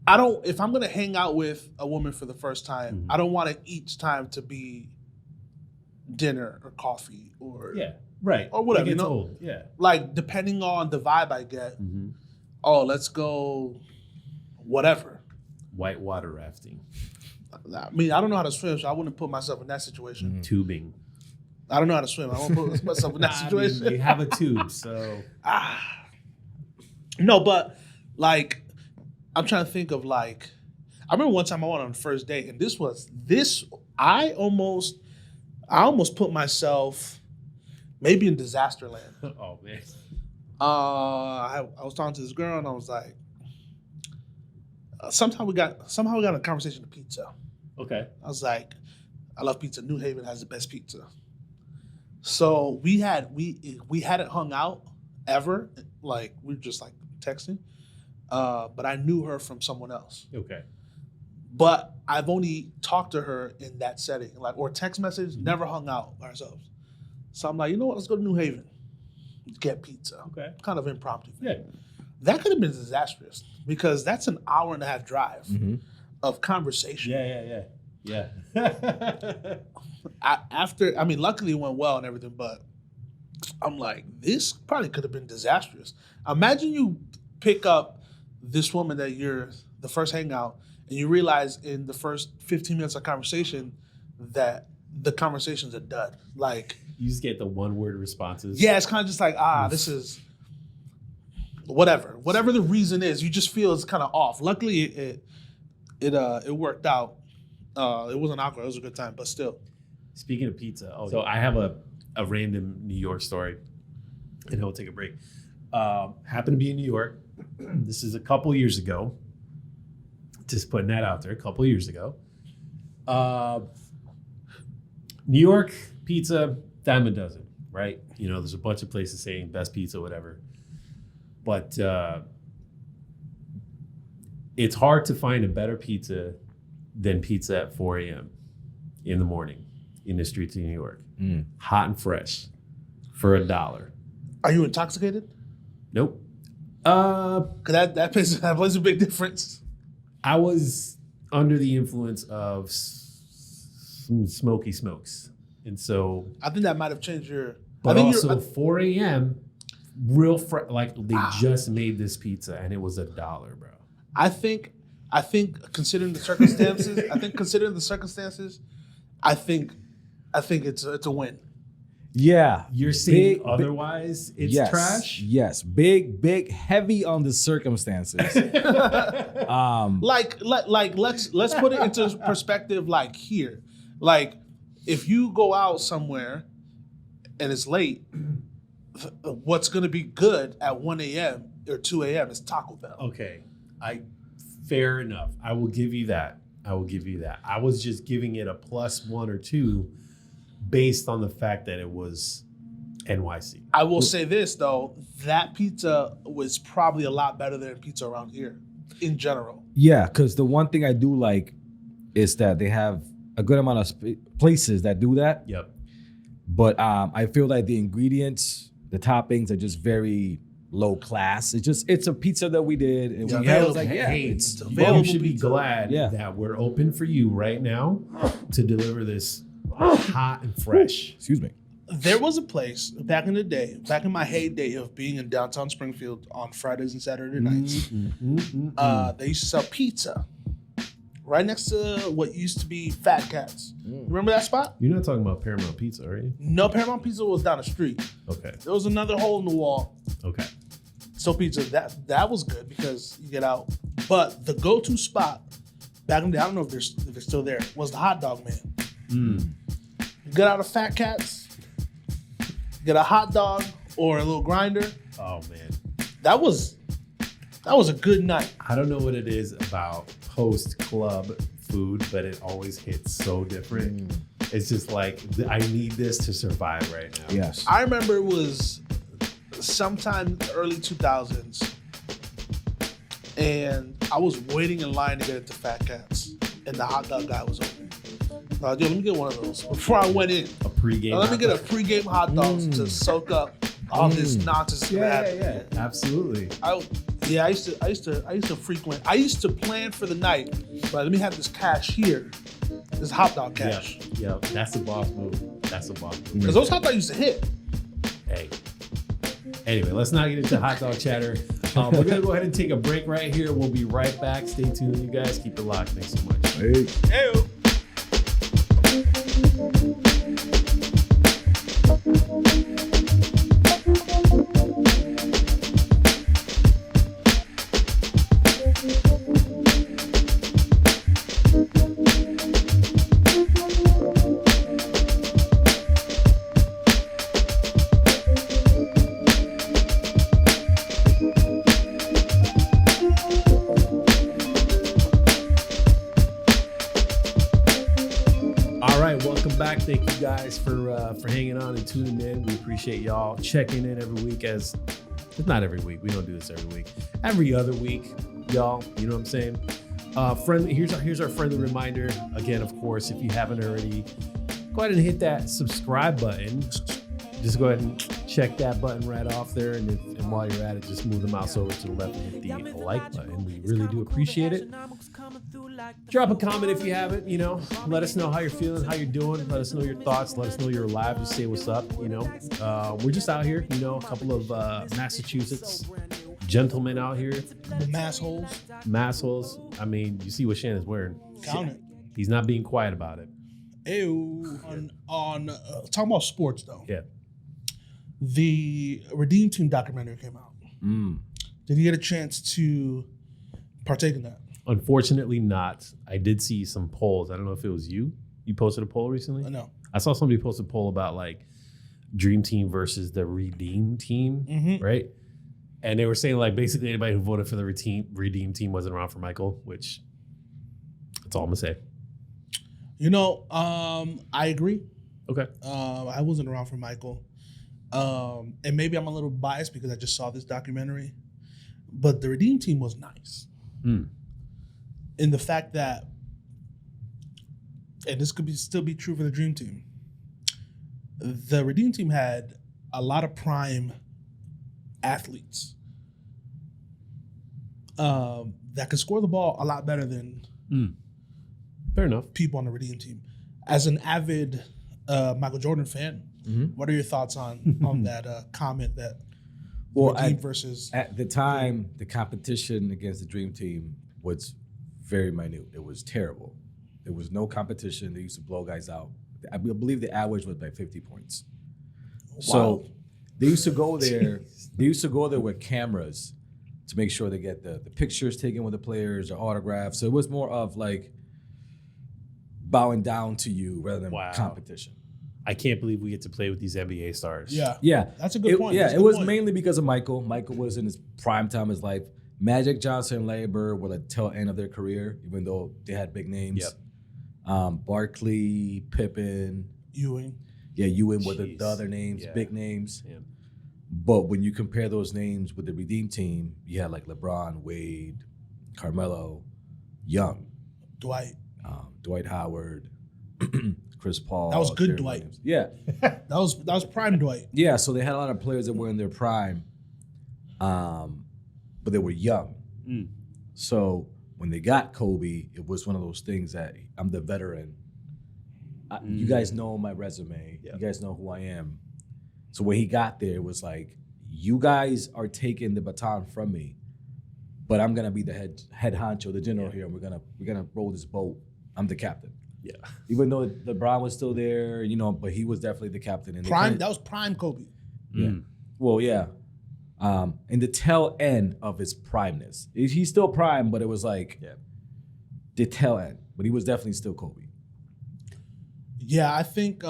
if I'm gonna hang out with a woman for the first time, I don't want it each time to be dinner or coffee or or whatever. Old. Yeah. Like, depending on the vibe I get, oh, let's go, whatever. Whitewater rafting. I mean, I don't know how to swim, so I wouldn't put myself in that situation. Tubing. I don't know how to swim. I won't put myself in that situation. I mean, you have a tube, so. No, but like, I'm trying to think of like, I remember one time I went on a first date, and I almost put myself maybe in disaster land. Oh man. I was talking to this girl, and I was like, somehow we got a conversation to pizza. Okay. I was like, I love pizza. New Haven has the best pizza. So we hadn't hung out ever. Like we were just like texting. But I knew her from someone else. Okay. But I've only talked to her in that setting, like or text message, never hung out by ourselves. So I'm like, you know what? Let's go to New Haven, get pizza. Okay. Kind of impromptu thing. Yeah. That could have been disastrous because that's an hour-and-a-half drive of conversation. Yeah. Luckily it went well and everything, but I'm like, this probably could have been disastrous. Imagine you pick up this woman that you're the first hangout, and you realize in the first 15 minutes of conversation that the conversation's a dud. Like you just get the one-word responses. Yeah, it's kind of just like, this is whatever the reason is. You just feel it's kind of off. Luckily, it worked out. It wasn't awkward. It was a good time, but still. Speaking of pizza, so I have a random New York story, and then we'll take a break. Happened to be in New York. This is a couple years ago. Just putting that out there. A couple years ago. New York pizza, dime a dozen, right? You know, there's a bunch of places saying best pizza, whatever. But it's hard to find a better pizza than pizza at 4 a.m. in the morning in the streets of New York. Hot and fresh for $1. Are you intoxicated? Nope. Cause that plays a big difference. I was under the influence of some smoky smokes. And so I think that might have changed your... But also 4 a.m., like they just made this pizza and it was $1, bro. I think considering the circumstances, I think it's a win. Yeah. You're saying otherwise it's trash? Yes. Big, heavy on the circumstances. Let's put it into perspective like here. Like if you go out somewhere and it's late, what's going to be good at 1 a.m. or 2 a.m. is Taco Bell. Okay. Fair enough. I will give you that. I was just giving it a +1 or 2 based on the fact that it was NYC. I will say this, though. That pizza was probably a lot better than pizza around here in general. Yeah, because the one thing I do like is that they have a good amount of places that do that. Yep. But I feel like the ingredients, the toppings are just very low class. It's a pizza that we did. And we had, it's available. You should be glad that we're open for you right now to deliver this hot and fresh. Excuse me. There was a place back in the day, back in my heyday of being in downtown Springfield on Fridays and Saturday nights. They used to sell pizza right next to what used to be Fat Cats. Remember that spot? You're not talking about Paramount Pizza, are you? No, Paramount Pizza was down the street. Okay. There was another hole in the wall. Okay. So pizza, that was good because you get out. But the go-to spot back in the day, I don't know if they're still there, was the Hot Dog Man. You get out of Fat Cats, get a hot dog or a little grinder. Oh man, that was a good night. I don't know what it is about post club food, but it always hits so different. It's just like I need this to survive right now. Yes, I remember it was sometime early 2000s, and I was waiting in line to get into Fat Cats, and the hot dog guy was open. Let me get one of those before I went in. A pregame. Let me get a pregame hot dog to soak up all this nonsense. Yeah, absolutely. I used to frequent. I used to plan for the night, but let me have this cash here, this hot dog cash. Yeah, that's a boss move. Because those hot dogs used to hit. Hey. Anyway, let's not get into hot dog chatter. We're gonna go ahead and take a break right here. We'll be right back. Stay tuned, you guys. Keep it locked. Thanks so much. Hey. Thank you guys for hanging on and tuning in. We appreciate y'all checking in every week. It's not every week. We don't do this every week. Every other week, y'all. You know what I'm saying? Here's our friendly reminder. Again, of course, if you haven't already, go ahead and hit that subscribe button. Just go ahead and check that button right off there. And while you're at it, just move the mouse over to the left and hit the like button. We really do appreciate it. Drop a comment if you haven't, let us know how you're feeling, how you're doing. Let us know your thoughts. Let us know you're alive. Just say what's up, We're just out here, a couple of Massachusetts gentlemen out here. The Massholes. I mean, you see what Shannon's wearing. Count it. He's not being quiet about it. Ew. On talking about sports, though. Yeah. The Redeem Team documentary came out. Did you get a chance to partake in that? Unfortunately not. I did see some polls. I don't know if it was you. You posted a poll recently? No. I saw somebody post a poll about like Dream Team versus the Redeem Team, right? And they were saying like basically anybody who voted for the Redeem Team wasn't around for Michael, which that's all I'm gonna say. I agree. Okay. I wasn't around for Michael. And maybe I'm a little biased because I just saw this documentary. But the Redeem Team was nice. In the fact that, and this could still be true for the Dream Team, the Redeem Team had a lot of prime athletes that could score the ball a lot better than fair enough people on the Redeem Team. As an avid Michael Jordan fan, what are your thoughts on that comment that versus at the time the competition against the Dream Team was very minute. It was terrible. There was no competition. They used to blow guys out. I believe the average was like 50 points. Wow. So they used to go there. They used to go there with cameras to make sure they get the pictures taken with the players or autographs. So it was more of like bowing down to you rather than competition. I can't believe we get to play with these NBA stars. Yeah. That's a good point. It was mainly because of Michael. Michael was in his prime time of his life. Magic Johnson and Larry Bird were the tail end of their career, even though they had big names. Barkley, Pippen, Ewing. Yeah, Ewing were the other names, big names. Yeah. But when you compare those names with the Redeem Team, you had like LeBron, Wade, Carmelo, Young, Dwight Howard, Chris Paul. That was good Derrick Dwight. Williams. Yeah. that was prime Dwight. Yeah, so they had a lot of players that were in their prime, but they were young. So when they got Kobe, it was one of those things that I'm the veteran. You guys know my resume. You guys know who I am. So when he got there, it was like, you guys are taking the baton from me, but I'm gonna be the head honcho, the general here, and we're gonna roll this boat. I'm the captain. Yeah. Even though LeBron was still there, but he was definitely the captain. And that was prime Kobe. Yeah. Well, yeah. In the tail end of his primeness. He's still prime, but it was like the tail end. But he was definitely still Kobe. Yeah, I think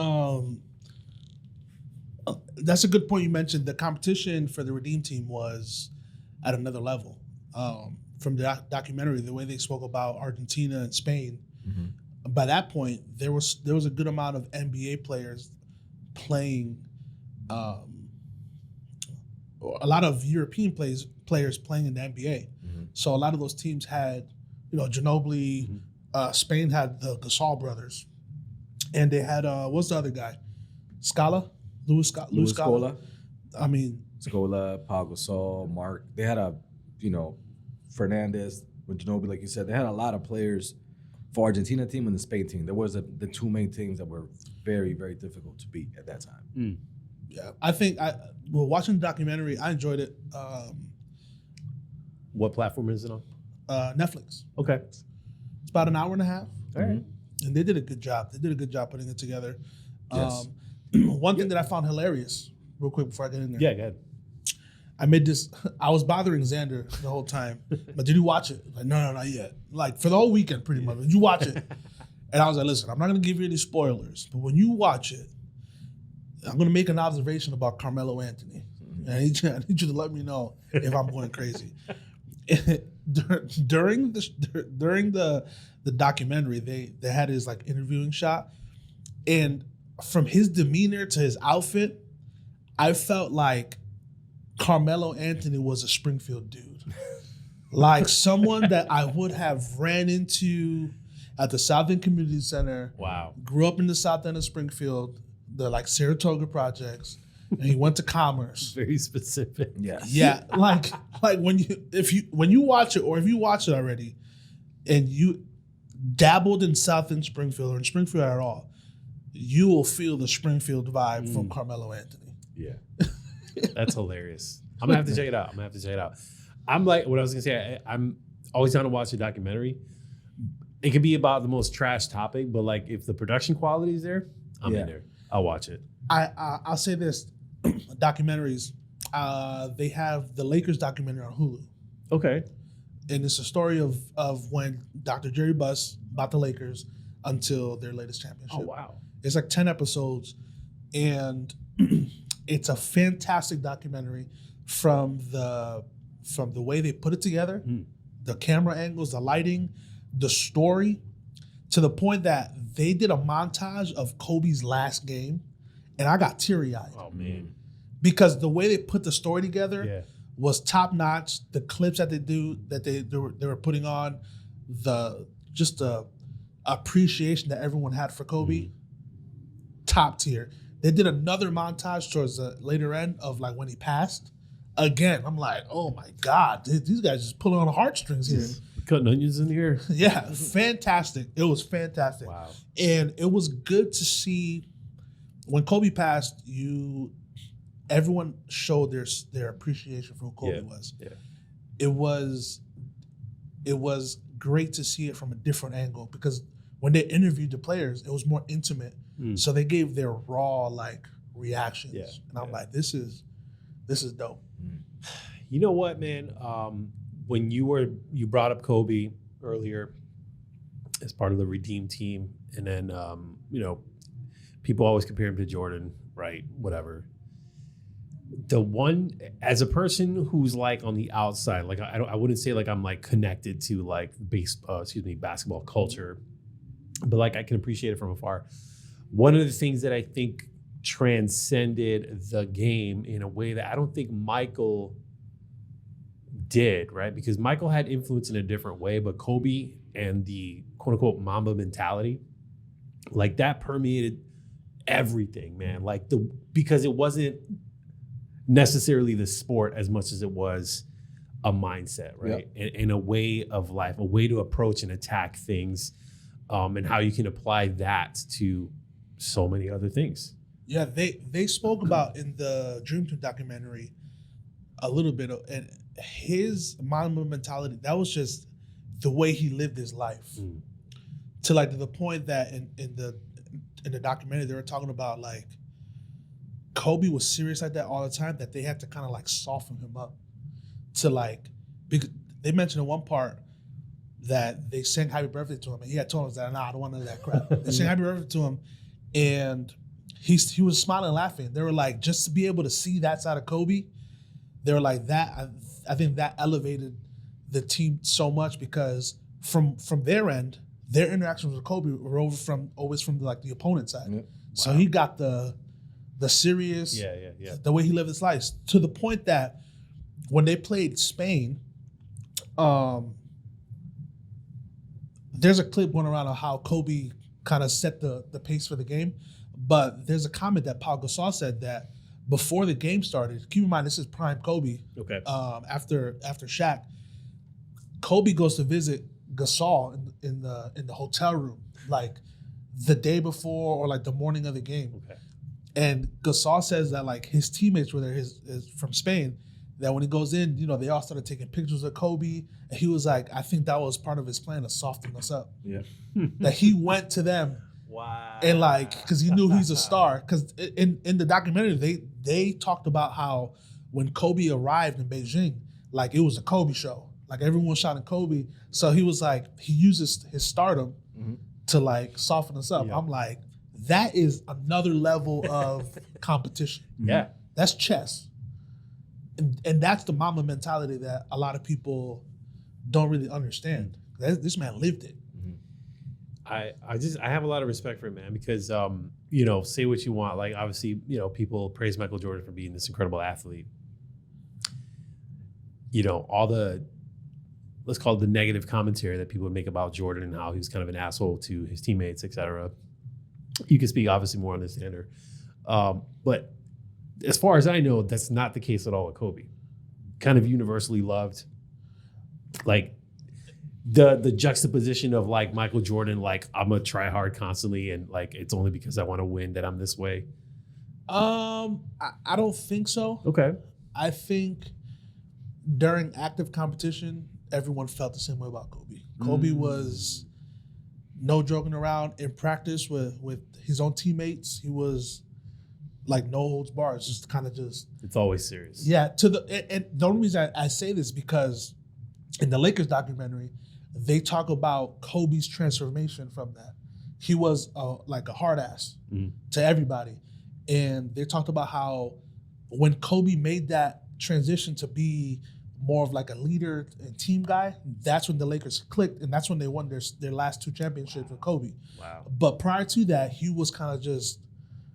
that's a good point you mentioned. The competition for the Redeem Team was at another level. From the documentary, the way they spoke about Argentina and Spain, by that point, there was a good amount of NBA players playing, a lot of European players playing in the NBA. So a lot of those teams had, Ginobili. Spain had the Gasol brothers, and they had what's the other guy? Louis Scola. I mean, Scola, Pau Gasol, Mark. They had Fernandez with Ginobili, like you said. They had a lot of players for Argentina team and the Spain team. There was the two main teams that were very, very difficult to beat at that time. Yeah, I think watching the documentary, I enjoyed it. What platform is it on? Netflix. Okay. It's about an hour and a half. All right. And they did a good job. They did a good job putting it together. Yes. One thing that I found hilarious, real quick before I get in there. Yeah, go ahead. I was bothering Xander the whole time. But did you watch it? Like, no, not yet. Like, for the whole weekend, pretty much. Did you watch it? And I was like, listen, I'm not going to give you any spoilers. But when you watch it, I'm going to make an observation about Carmelo Anthony. And I need you to let me know if I'm going crazy. During the documentary, they had his like interviewing shot, and from his demeanor to his outfit, I felt like Carmelo Anthony was a Springfield dude. Like someone that I would have ran into at the South End Community Center. Wow. Grew up in the South End of Springfield, the like Saratoga projects, and he went to Commerce. Very specific. Yes. Yeah, like when you watch it, or if you watch it already, and you dabbled in South End Springfield or in Springfield at all, you will feel the Springfield vibe from Carmelo Anthony. Yeah. That's hilarious. I'm gonna have to check it out. I'm like, what I was gonna say, I'm always down to watch a documentary. It could be about the most trash topic, but like if the production quality is there, I'm in there. I'll watch it. I'll say this, documentaries, they have the Lakers documentary on Hulu. Okay. And it's a story of when Dr. Jerry Buss bought the Lakers until their latest championship. Oh, wow. It's like 10 episodes, and it's a fantastic documentary from the way they put it together, the camera angles, the lighting, the story, to the point that they did a montage of Kobe's last game, and I got teary-eyed. Oh, man. Because the way they put the story together was top notch. The clips that they were putting on, the appreciation that everyone had for Kobe, top tier. They did another montage towards the later end of like when he passed. Again, I'm like, oh my God, these guys just pulling on the heartstrings here. Cutting onions in here. Yeah, fantastic. It was fantastic. Wow. And it was good to see when Kobe passed, everyone showed their appreciation for who Kobe was. Yeah. It was great to see it from a different angle, because when they interviewed the players, it was more intimate. So they gave their raw like reactions. Yeah. And I'm like, this is dope. You know what, man? When you brought up Kobe earlier as part of the Redeem team, and then people always compare him to Jordan, right? Whatever. The one, as a person who's like on the outside, like I wouldn't say like I'm like connected to like basketball culture, but like I can appreciate it from afar. One of the things that I think transcended the game in a way that I don't think Michael did, right? Because Michael had influence in a different way, but Kobe and the quote unquote Mamba mentality, like that permeated everything, man. Like because it wasn't necessarily the sport as much as it was a mindset, right? And a way of life, a way to approach and attack things, and how you can apply that to so many other things. Yeah, they spoke about in the Dream Team documentary a little bit of, and his Mamba mentality, that was just the way he lived his life. To the point that in the documentary they were talking about like Kobe was serious like that all the time, that they had to kind of like soften him up to like, because they mentioned in one part that they sang happy birthday to him, and he had told us that, nah, I don't want none of that crap. They sang happy birthday to him, and he was smiling and laughing. They were like, just to be able to see that side of Kobe, they were like, that I think that elevated the team so much, because from their end, their interactions with Kobe were always from like the opponent side. Wow. So he got the serious, the way he lived his life, to the point that when they played Spain, there's a clip going around of how Kobe kind of set the pace for the game. But there's a comment that Paul Gasol said that before the game started, keep in mind this is prime Kobe. Okay. After Shaq, Kobe goes to visit Gasol in the hotel room like the day before or like the morning of the game. Okay. And Gasol says that like his teammates were there, his from Spain, that when he goes in, they all started taking pictures of Kobe, and he was like, I think that was part of his plan to soften us up. Yeah. That he went to them. Wow. And like, because he knew he's a star. Because in the documentary, they talked about how when Kobe arrived in Beijing, like it was a Kobe show. Like everyone was shouting Kobe. So he was like, he uses his stardom to like soften us up. Yeah. I'm like, that is another level of competition. Yeah. That's chess. And that's the Mamba mentality that a lot of people don't really understand. This man lived it. I have a lot of respect for him, man, because say what you want. Like, obviously, people praise Michael Jordan for being this incredible athlete. All the, let's call it the negative commentary that people would make about Jordan and how he was kind of an asshole to his teammates, etc. You can speak obviously more on this, Xander. But as far as I know, that's not the case at all with Kobe. Kind of universally loved. Like, the juxtaposition of like Michael Jordan, like, I'm gonna try hard constantly, and like it's only because I want to win that I'm this way. I don't think so. Okay. I think during active competition, everyone felt the same way about Kobe. Kobe was no joking around in practice with his own teammates. He was like no holds bars, just kind of just. It's always serious. Yeah. And the only reason I say this because in the Lakers documentary, they talk about Kobe's transformation from that. He was like a hard ass to everybody. And they talked about how when Kobe made that transition to be more of like a leader and team guy, that's when the Lakers clicked, and that's when they won their last 2 championships with Kobe. Wow. But prior to that, he was kind of just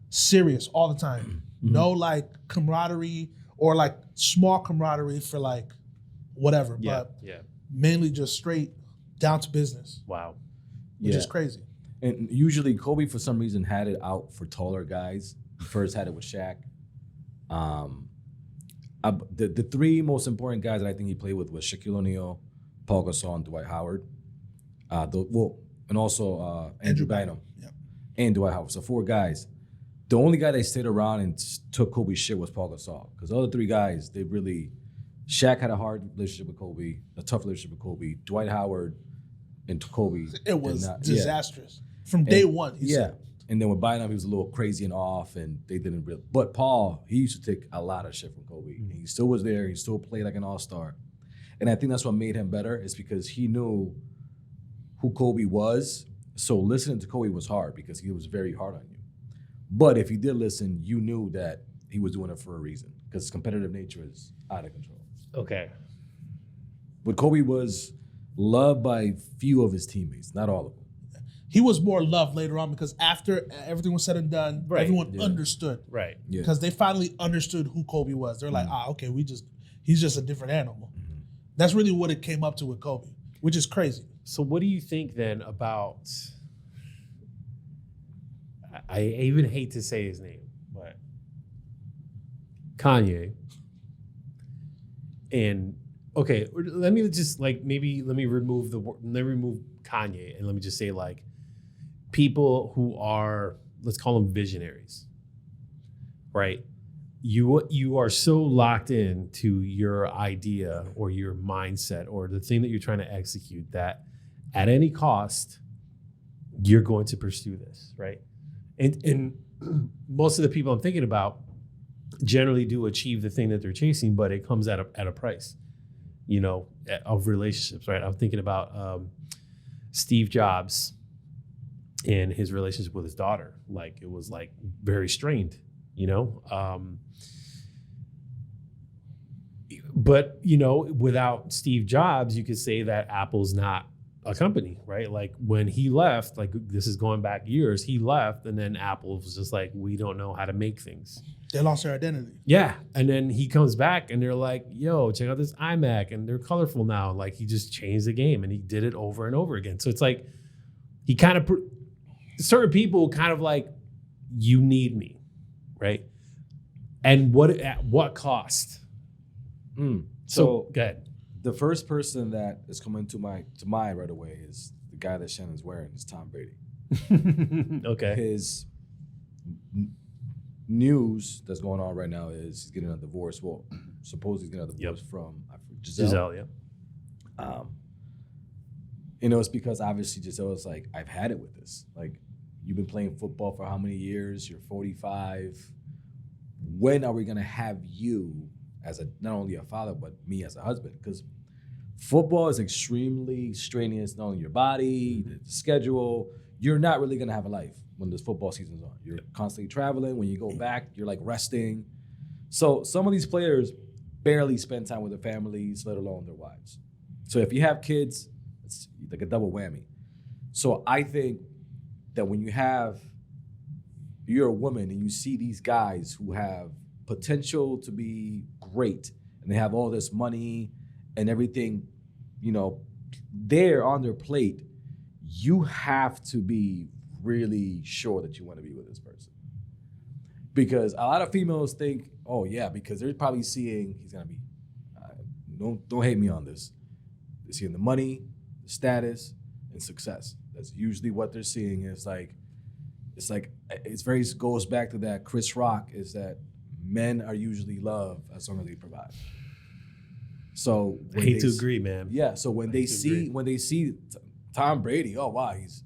serious all the time. No like camaraderie or like small camaraderie for like whatever, but mainly just straight down to business. Wow. Which is crazy. And usually Kobe, for some reason, had it out for taller guys. He first had it with Shaq. The 3 most important guys that I think he played with was Shaquille O'Neal, Paul Gasol, and Dwight Howard. And also Andrew Bynum and Dwight Howard. So 4 guys. The only guy that stayed around and took Kobe's shit was Paul Gasol. Because the other 3 guys, Shaq had a hard relationship with Kobe, a tough relationship with Kobe. Dwight Howard and Kobe. It was disastrous. From day one, he said. And then with Bynum, he was a little crazy and off, and they didn't really. But Paul, he used to take a lot of shit from Kobe. He still was there. He still played like an all-star. And I think that's what made him better, is because he knew who Kobe was. So listening to Kobe was hard because he was very hard on you. But if you did listen, you knew that he was doing it for a reason, because his competitive nature is out of control. Okay. But Kobe was loved by few of his teammates, not all of them. He was more loved later on because after everything was said and done, everyone understood. Right. Because they finally understood who Kobe was. They're like, okay, he's just a different animal. That's really what it came up to with Kobe, which is crazy. So what do you think then about, I even hate to say his name, but Kanye. And okay, let me just like, let me remove Kanye and let me just say like people who are, let's call them visionaries, right? You are so locked in to your idea or your mindset or the thing that you're trying to execute that at any cost, you're going to pursue this, right? And most of the people I'm thinking about generally do achieve the thing that they're chasing, but it comes at a price, of relationships, right? I'm thinking about Steve Jobs and his relationship with his daughter. Like, it was like very strained, but without Steve Jobs, you could say that Apple's not a company, right? Like when he left, like this is going back years, he left and then Apple was just like, we don't know how to make things. They lost their identity. Yeah. And then he comes back and they're like, yo, check out this iMac and they're colorful now. Like he just changed the game and he did it over and over again. So it's like, he kind of, certain people kind of like, you need me, right? And at what cost? So go ahead. The first person that is coming to mind right away is the guy that Shannon's wearing, is Tom Brady. Okay. His news that's going on right now is he's getting a divorce. Well, supposedly he's getting a divorce from Giselle. Yeah. It's because obviously Giselle is like, I've had it with this. Like, you've been playing football for how many years? You're 45. When are we gonna have you as not only a father, but me as a husband? Because football is extremely strenuous, not only your body, the schedule. You're not really gonna have a life when this football season's on. You're constantly traveling. When you go back, you're like resting. So some of these players barely spend time with their families, let alone their wives. So if you have kids, it's like a double whammy. So I think that when you're a woman and you see these guys who have potential to be great and they have all this money and everything, there on their plate, you have to be really sure that you want to be with this person. Because a lot of females think, oh yeah, because they're probably seeing he's gonna be, don't hate me on this. They're seeing the money, the status, and success. That's usually what they're seeing. It's very goes back to that Chris Rock, is that men are usually loved as long as they provide. So I hate to agree, man. Yeah. So when they see Tom Brady, oh wow, he's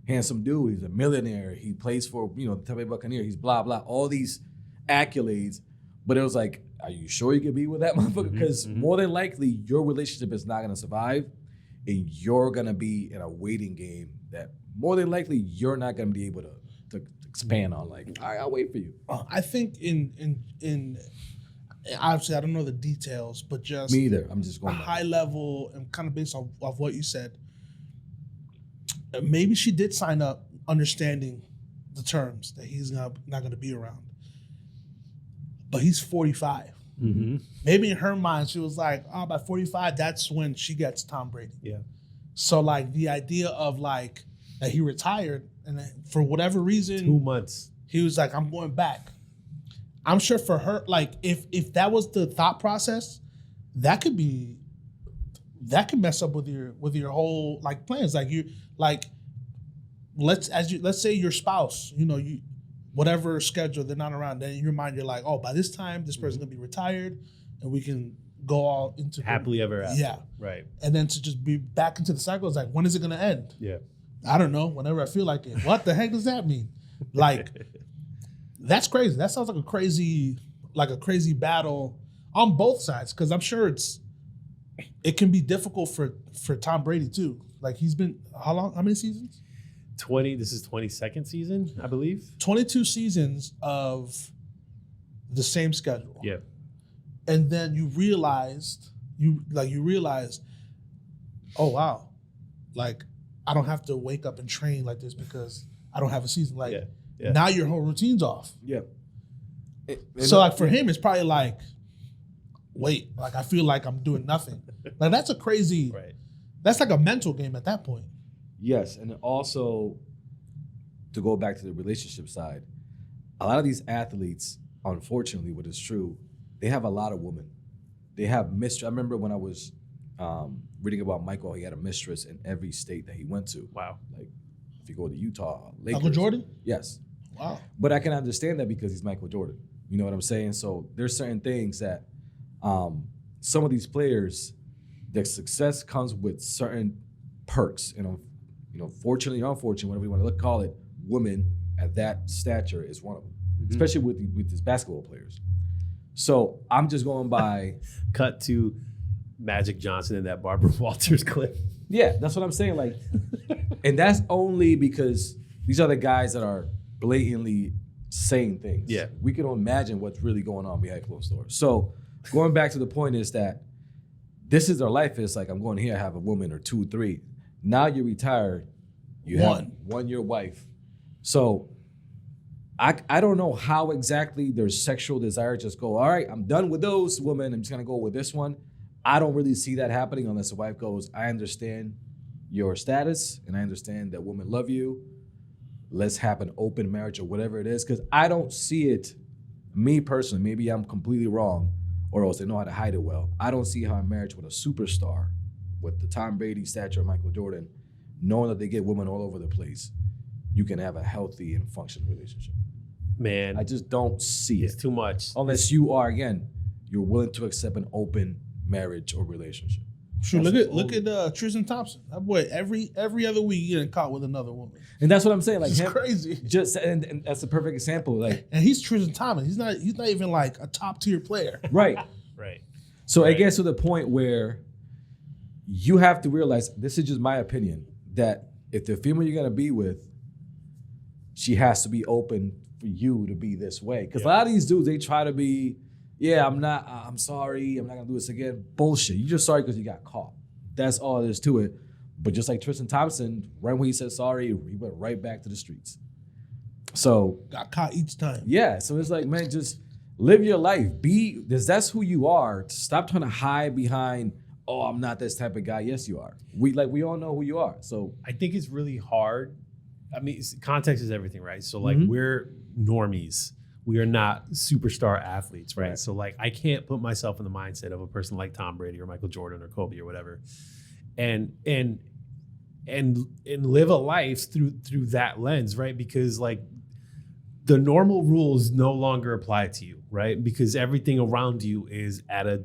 a handsome dude, he's a millionaire, he plays for the Tampa Bay Buccaneers, he's blah blah, all these accolades, but it was like, are you sure you can be with that motherfucker? Because more than likely your relationship is not gonna survive, and you're gonna be in a waiting game that more than likely you're not gonna be able to expand on. Like, I'll wait for you. I think in obviously I don't know the details, but just me either. I'm just going a high level and kind of based off what you said. Maybe she did sign up understanding the terms that he's not going to be around, but he's 45. Maybe in her mind she was like, oh, by 45 that's when she gets Tom Brady. Yeah. So like the idea of like that he retired and for whatever reason 2 months he was like, I'm going back. I'm sure for her, like if that was the thought process, that could mess up with your whole like plans. Like you like let's say your spouse, you whatever schedule they're not around, then in your mind you're like, oh, by this time this person's gonna be retired and we can go all into happily ever after. Yeah. Right. And then to just be back into the cycle is like, when is it gonna end? Yeah. I don't know. Whenever I feel like it. What the heck does that mean? Like, that's crazy. That sounds like a crazy battle on both sides. Because I'm sure it can be difficult for Tom Brady too. Like he's been how long? How many seasons? 20. This is 22nd season, I believe. 22 seasons of the same schedule. Yeah. And then you realize, oh wow, like I don't have to wake up and train like this because I don't have a season. Like now your whole routine's off. Yeah. So like for him, it's probably like, wait, like I feel like I'm doing nothing. Like that's a crazy, right. That's like a mental game at that point. Yes, and also to go back to the relationship side, a lot of these athletes, unfortunately, what is true, they have a lot of women. They have mistress. I remember when I was reading about Michael, he had a mistress in every state that he went to. Wow. Like if you go to Utah, Lakers. Michael Jordan? Yes. Wow. But I can understand that because he's Michael Jordan. You know what I'm saying? So there's certain things that some of these players, their success comes with certain perks. Fortunately or unfortunately, whatever you want to call it, women at that stature is one of them, especially with these basketball players. So I'm just going by. Cut to Magic Johnson in that Barbara Walters clip. Yeah, that's what I'm saying. Like, and that's only because these are the guys that are blatantly saying things. Yeah. We can imagine what's really going on behind closed doors. So going back to the point is that this is their life. It's like, I'm going here, I have a woman or 2, 3. Now you're retired, you have one-year wife. So I don't know how exactly their sexual desire just go, all right, I'm done with those women, I'm just gonna go with this one. I don't really see that happening unless the wife goes, I understand your status and I understand that women love you. Let's have an open marriage or whatever it is. Because I don't see it, me personally, maybe I'm completely wrong, or else they know how to hide it well. I don't see how a marriage with a superstar, with the Tom Brady stature of Michael Jordan, knowing that they get women all over the place, you can have a healthy and functional relationship. Man. I just don't see It's it. too much. Unless you are, again, you're willing to accept an open marriage or relationship. Sure, look at Tristan Thompson. That boy, every other week getting caught with another woman. And that's what I'm saying. Like It's him, crazy. and that's a perfect example. Like, And he's Tristan Thompson. He's not even like a top tier player. right. Right. So Right. it gets to the point where you have to realize, this is just my opinion, that if the female you're gonna be with, she has to be open for you to be this way. Because a lot of these dudes, they try to be, I'm sorry, I'm not gonna do this again. Bullshit. You're just sorry because you got caught. That's all there is to it. But just like Tristan Thompson, right when he said sorry, he went right back to the streets. So got caught each time. Yeah, so it's like, man, just live your life. That's who you are. Stop trying to hide behind, oh, I'm not this type of guy. Yes, you are. We all know who you are. So I think it's really hard. I mean, context is everything, right? So like we're normies. We are not superstar athletes, right? So like I can't put myself in the mindset of a person like Tom Brady or Michael Jordan or Kobe or whatever, and live a life through that lens, right? Because like the normal rules no longer apply to you, right? Because everything around you is at a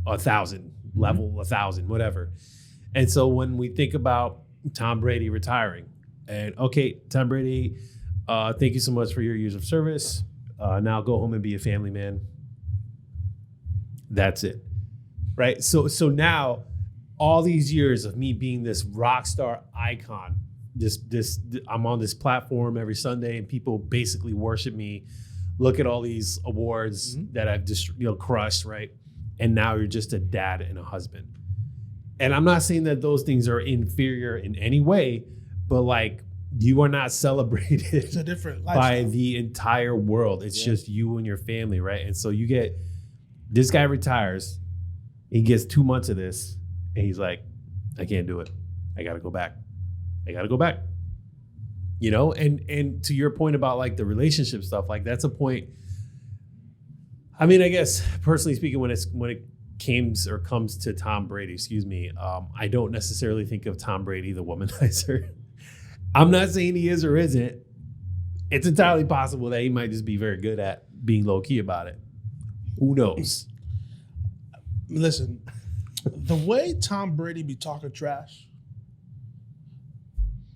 1,000 level, 1,000, whatever. And so when we think about Tom Brady retiring, and okay, Tom Brady, thank you so much for your years of service. Now go home and be a family man. That's it, right? So now, all these years of me being this rock star icon, I'm on this platform every Sunday, and people basically worship me. Look at all these awards that I've just crushed, right? And now you're just a dad and a husband. And I'm not saying that those things are inferior in any way, but like, you are not celebrated It's a different by lifestyle. the entire world. It's just you and your family, right? And so you get, this guy retires, he gets 2 months of this, and he's like, I can't do it. I gotta go back. And to your point about like the relationship stuff, like that's a point. I mean, I guess personally speaking, when it comes to Tom Brady, I don't necessarily think of Tom Brady, the womanizer. I'm not saying he is or isn't. It's entirely possible that he might just be very good at being low key about it. Who knows? Listen, the way Tom Brady be talking trash,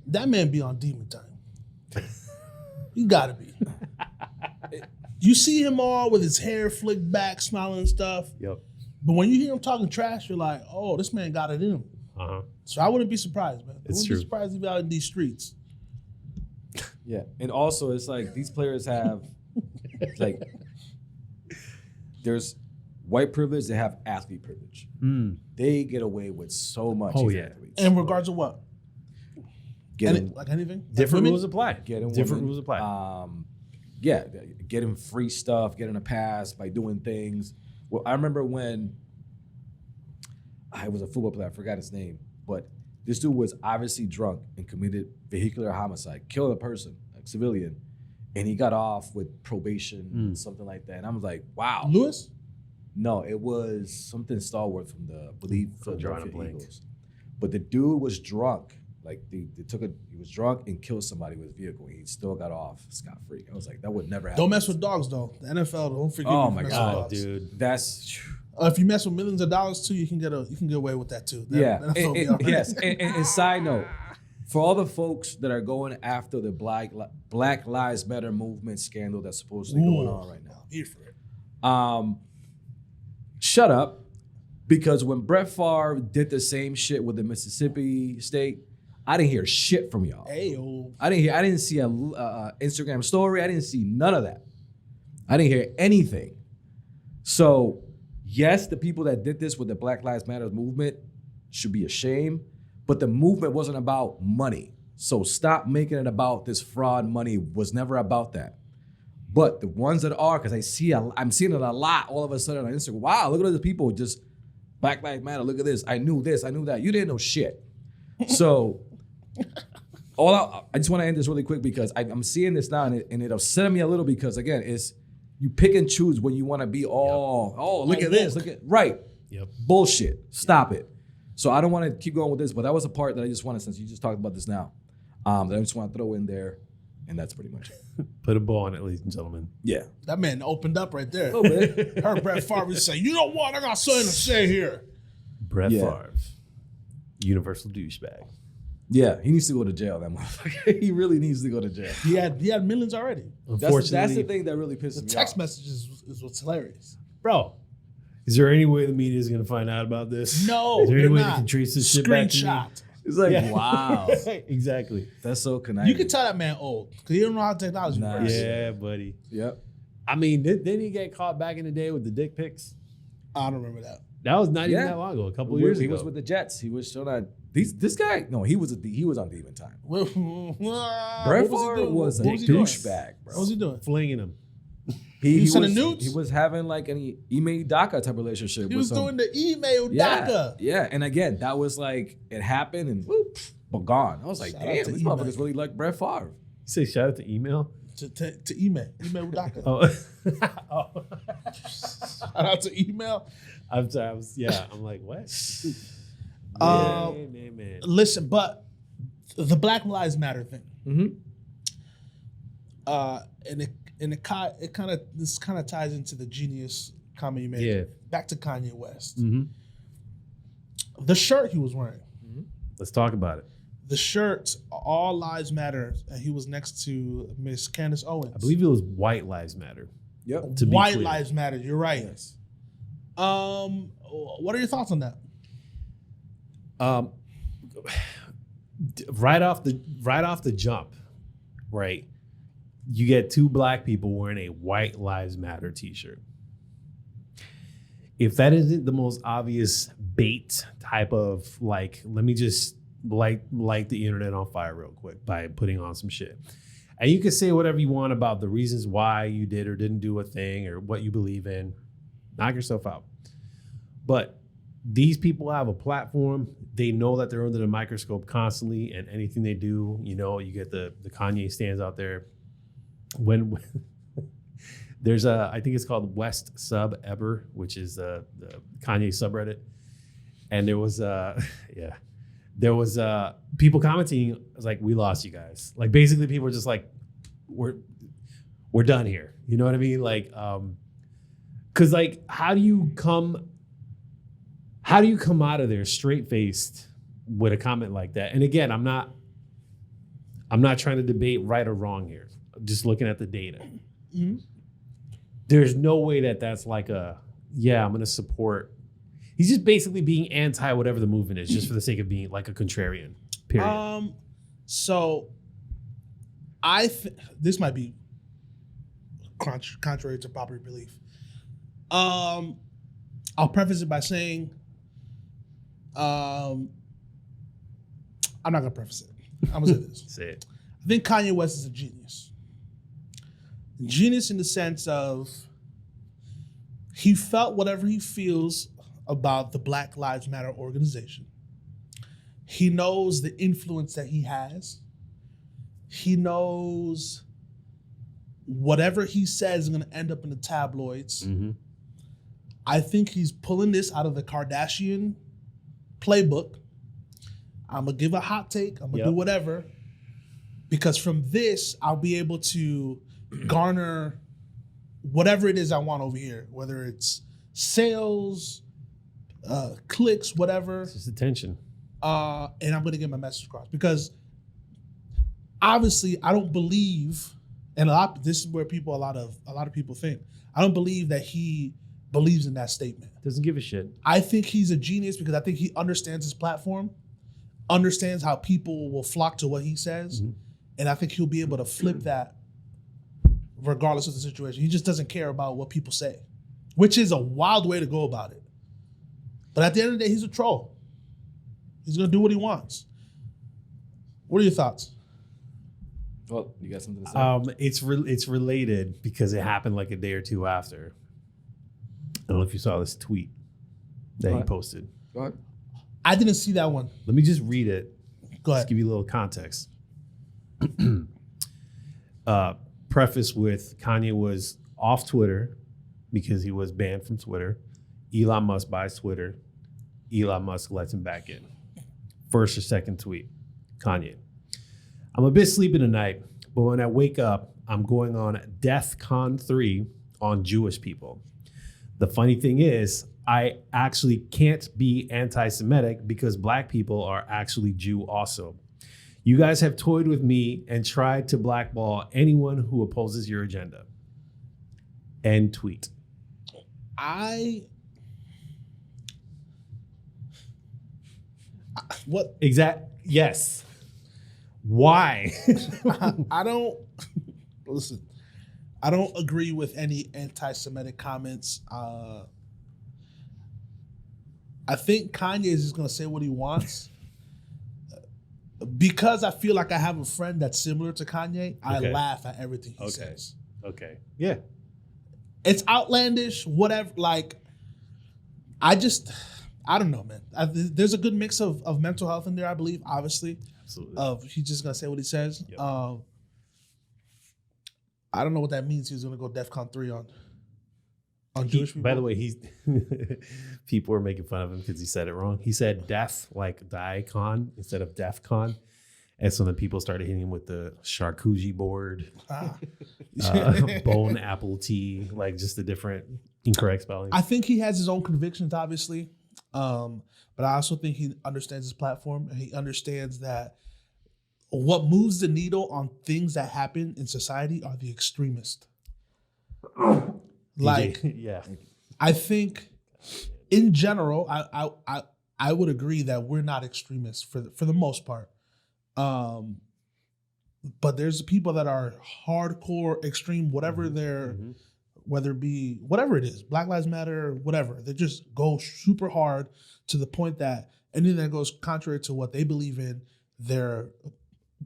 that man be on demon time. You gotta be. You see him all with his hair flicked back, smiling and stuff. Yep. But when you hear him talking trash, you're like, oh, this man got it in him. Uh-huh. So I wouldn't be surprised, man. I It's wouldn't true. be surprised if he out in these streets. yeah, and also it's like these players have like there's white privilege, they have athlete privilege. They get away with so much. Oh, these yeah. athletes. In regards to what? Like anything? Different Like rules apply. Different rules apply. Getting free stuff, getting a pass by doing things. Well, I remember when I was a football player, I forgot his name, but this dude was obviously drunk and committed vehicular homicide, killed a person, a civilian, and he got off with probation, something like that. And I was like, wow. Lewis? No, it was something stalwart from the, I believe, drawing a Philadelphia blank. Eagles. But the dude was drunk. Like he was drunk and killed somebody with his vehicle. He still got off scot-free. I was like, that would never happen. Don't mess with dogs, though. The NFL, don't forget. Oh, you my mess God, with dogs. Dude. That's If you mess with millions of dollars too, you can get away with that too. yeah. The NFL be all right. Yes. And side note, for all the folks that are going after the Black Lives Matter movement scandal that's supposedly going on right now, Here for it. shut up, because when Brett Favre did the same shit with the Mississippi State, I didn't hear shit from y'all. Ayo. I didn't see a Instagram story. I didn't see none of that. I didn't hear anything. So, yes, the people that did this with the Black Lives Matter movement should be ashamed, but the movement wasn't about money. So stop making it about this fraud money. Was never about that. But the ones that are, because I'm seeing it a lot all of a sudden on Instagram. Wow, look at all the people just Black Lives Matter. Look at this. I knew this. I knew that. You didn't know shit. So I just want to end this really quick because I'm seeing this now and it upset me a little because again, it's you pick and choose when you want to be look at this, right. Yep. Bullshit. Stop it. So I don't want to keep going with this, but that was a part that I just wanted, since you just talked about this now, that I just want to throw in there, and that's pretty much it. Put a ball on it, ladies and gentlemen. Yeah. That man opened up right there. A little bit. Heard Brett Favre say, "You know what? I got something to say here." Brett Yeah. Favre, universal douchebag. Yeah, he needs to go to jail, that motherfucker. He really needs to go to jail. He had millions already. Unfortunately, That's the thing that really pisses The me text off. messages is what's hilarious. bro. Is there any way the media is going to find out about this? No, Is there any they're way not. they can trace this shit back to me? Screenshot. It's like, Yeah. wow. Exactly. That's so conniving. You can tell that man old because he don't know how technology Nah. works. Yeah, buddy. Yep. I mean, didn't he get caught back in the day with the dick pics? I don't remember that. That was not even that long ago. A couple years ago. He was with the Jets. He was still not. This guy, no, he was on demon time. Brett Favre was a douchebag, bro. What was he doing? Flinging him. He was sending nudes? He was having like an Ime Daka type relationship. He was doing the email Daka. Yeah, and again, that was like it happened and whoop, but gone. I was like, Shout out damn, to these Ime. motherfuckers really like Brett Favre. You say shout out to email? To email Daka. Oh. Shout out to email. I'm sorry. I'm like, what? Man. Listen, but the Black Lives Matter thing. And it kind of ties into the genius comment you made. Yeah. Back to Kanye West. Mm-hmm. The shirt he was wearing. Let's talk about it. The shirt, All Lives Matter, and he was next to Miss Candace Owens. I believe it was White Lives Matter. Yep. To be White clear. Lives Matter. You're right. Yes. What are your thoughts on that? Right off the jump, right? You get two black people wearing a White Lives Matter t-shirt. If that isn't the most obvious bait type of like, let me just light the internet on fire real quick by putting on some shit. And you can say whatever you want about the reasons why you did or didn't do a thing or what you believe in. Knock yourself out. But these people have a platform. They know that they're under the microscope constantly, and anything they do, you get the Kanye stands out there. When there's I think it's called West Sub Ever, which is the Kanye subreddit, and there was people commenting like, we lost you guys. Like basically people were just like, we're done here. You know what I mean? Like, cause like, how do you come out of there straight faced with a comment like that? And again, I'm not trying to debate right or wrong here. I'm just looking at the data. Mm-hmm. There's no way that's like I'm going to support. He's just basically being anti whatever the movement is, just for the sake of being like a contrarian. Period. So this might be contrary to popular belief. I'll preface it by saying, I'm not gonna preface it. I'm gonna say this. Say it. I think Kanye West is a genius. Genius in the sense of he felt whatever he feels about the Black Lives Matter organization. He knows the influence that he has. He knows whatever he says is going to end up in the tabloids. Mm-hmm. I think he's pulling this out of the Kardashian playbook. I'm going to give a hot take. I'm going to do whatever. Because from this, I'll be able to garner whatever it is I want over here, whether it's sales, clicks, whatever. It's just attention. And I'm going to get my message across. Because obviously, I don't believe, and this is where a lot of people think, I don't believe that he believes in that statement. Doesn't give a shit. I think he's a genius because I think he understands his platform, understands how people will flock to what he says, and I think he'll be able to flip that regardless of the situation. He just doesn't care about what people say, which is a wild way to go about it. But at the end of the day, he's a troll. He's going to do what he wants. What are your thoughts? Well, you got something to say? It's related because it happened like a day or two after. I don't know if you saw this tweet that he posted. Go ahead. I didn't see that one. Let me just read it. Go ahead. Just give you a little context. Preface with Kanye was off Twitter because he was banned from Twitter. Elon Musk buys Twitter. Elon Musk lets him back in. First or second tweet, Kanye. I'm a bit sleepy tonight, but when I wake up, I'm going on DEFCON 3 on Jewish people. The funny thing is, I actually can't be anti-Semitic because black people are actually Jew also. You guys have toyed with me and tried to blackball anyone who opposes your agenda. End tweet. What? Yes. Why? I don't listen. I don't agree with any anti-Semitic comments. I think Kanye is just gonna say what he wants. Because I feel like I have a friend that's similar to Kanye, I laugh at everything he says. Okay. Yeah. It's outlandish, whatever. Like, I don't know, man. There's a good mix of mental health in there, I believe, obviously. Absolutely. He's just gonna say what he says. Yep. I don't know what that means. He's gonna go DEFCON 3 on Jewish people. By the way, he's people were making fun of him because he said it wrong. He said death, like Diacon, instead of DEFCON. And so then people started hitting him with the charcuterie board, bone apple tea, like just the different incorrect spelling. I think he has his own convictions, obviously. But I also think he understands his platform, and he understands that what moves the needle on things that happen in society are the extremists. Like, yeah, I think in general, I would agree that we're not extremists for the most part. But there's people that are hardcore, extreme, whatever they're, whether it be whatever it is, Black Lives Matter, whatever. They just go super hard to the point that anything that goes contrary to what they believe in,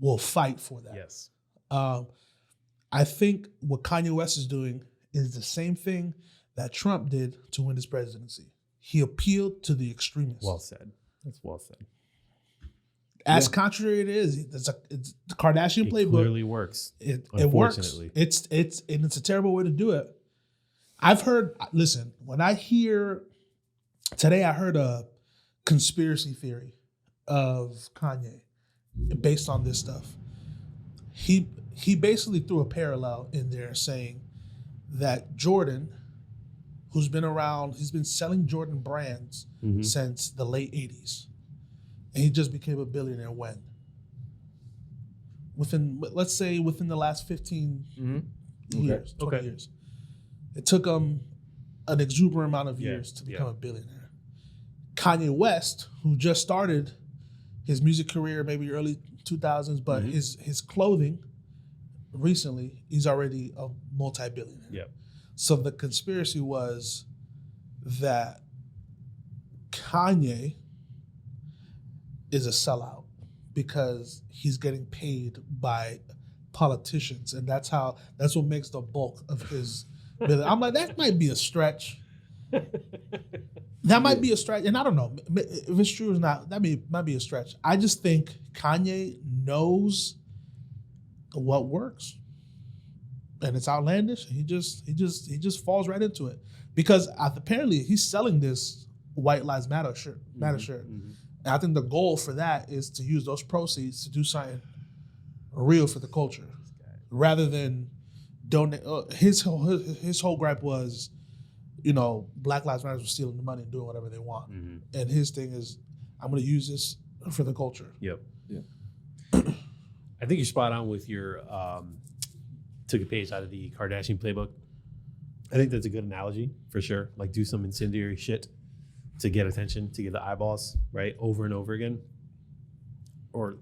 will fight for that. Yes. I think what Kanye West is doing is the same thing that Trump did to win his presidency. He appealed to the extremists. Well said. That's well said. As contrary it is, it's the Kardashian playbook. It clearly works. It works. It's a terrible way to do it. When I hear today, I heard a conspiracy theory of Kanye based on this stuff. He basically threw a parallel in there saying that Jordan, who's been around, he's been selling Jordan brands since the late 80s. And he just became a billionaire when? Let's say within the last 15 years, 20 years. It took him an exuberant amount of years to become a billionaire. Kanye West, who just started his music career maybe early 2000s, but his clothing recently, he's already a multi-billionaire. Yep. So the conspiracy was that Kanye is a sellout because he's getting paid by politicians, and that's what makes the bulk of his billion. I'm like, that might be a stretch. That might be a stretch, and I don't know if it's true or not. That might be a stretch. I just think Kanye knows what works, and it's outlandish. He just falls right into it because apparently he's selling this White Lives Matter shirt. And I think the goal for that is to use those proceeds to do something real for the culture, rather than donate. His whole gripe was, Black Lives Matter was stealing the money and doing whatever they want. And his thing is, I'm going to use this for the culture. Yep. Yeah. I think you're spot on with your took a page out of the Kardashian playbook. I think that's a good analogy for sure. Like, do some incendiary shit to get attention, to get the eyeballs, right? Over and over again. Or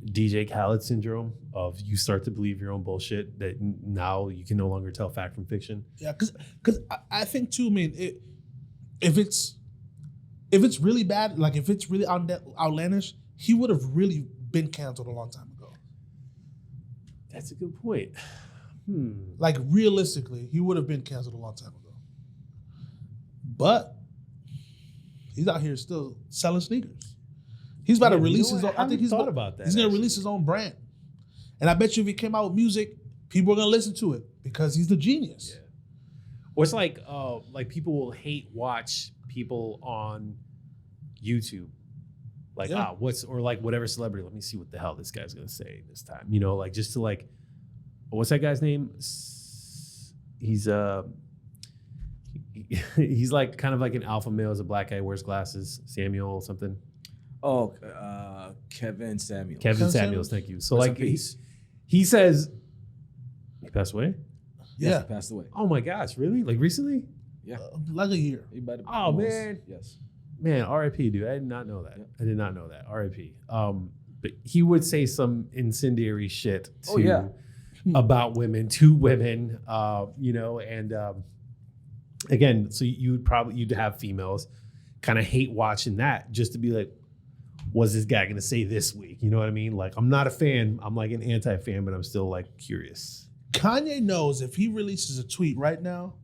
DJ Khaled syndrome of you start to believe your own bullshit that now you can no longer tell fact from fiction. Yeah, because I think too, if it's really bad, like if it's really outlandish, he would have really been canceled a long time ago. That's a good point. Like realistically, he would have been canceled a long time ago. But he's out here still selling sneakers. He's about to release his own. I think he's about that. He's going to release his own brand, and I bet you if he came out with music, people are going to listen to it because he's the genius. Yeah. Or it's like people will hate watch people on YouTube, like whatever celebrity. Let me see what the hell this guy's going to say this time. Just to what's that guy's name? He's he's like kind of like an alpha male, as a black guy, wears glasses. Samuel something. Oh, Kevin Samuels. Kevin Samuels, thank you. So he says he passed away. Yes, he passed away. Oh my gosh, really? Like recently? Yeah, like a year. Man. Yes. Man, R.I.P. Dude, I did not know that. I did not know that. R.I.P. But he would say some incendiary shit about women to women, and again, so you'd have females kind of hate watching that just to be like, what's this guy gonna say this week? You know what I mean? Like, I'm not a fan. I'm like an anti-fan, but I'm still like curious. Kanye knows if he releases a tweet right now,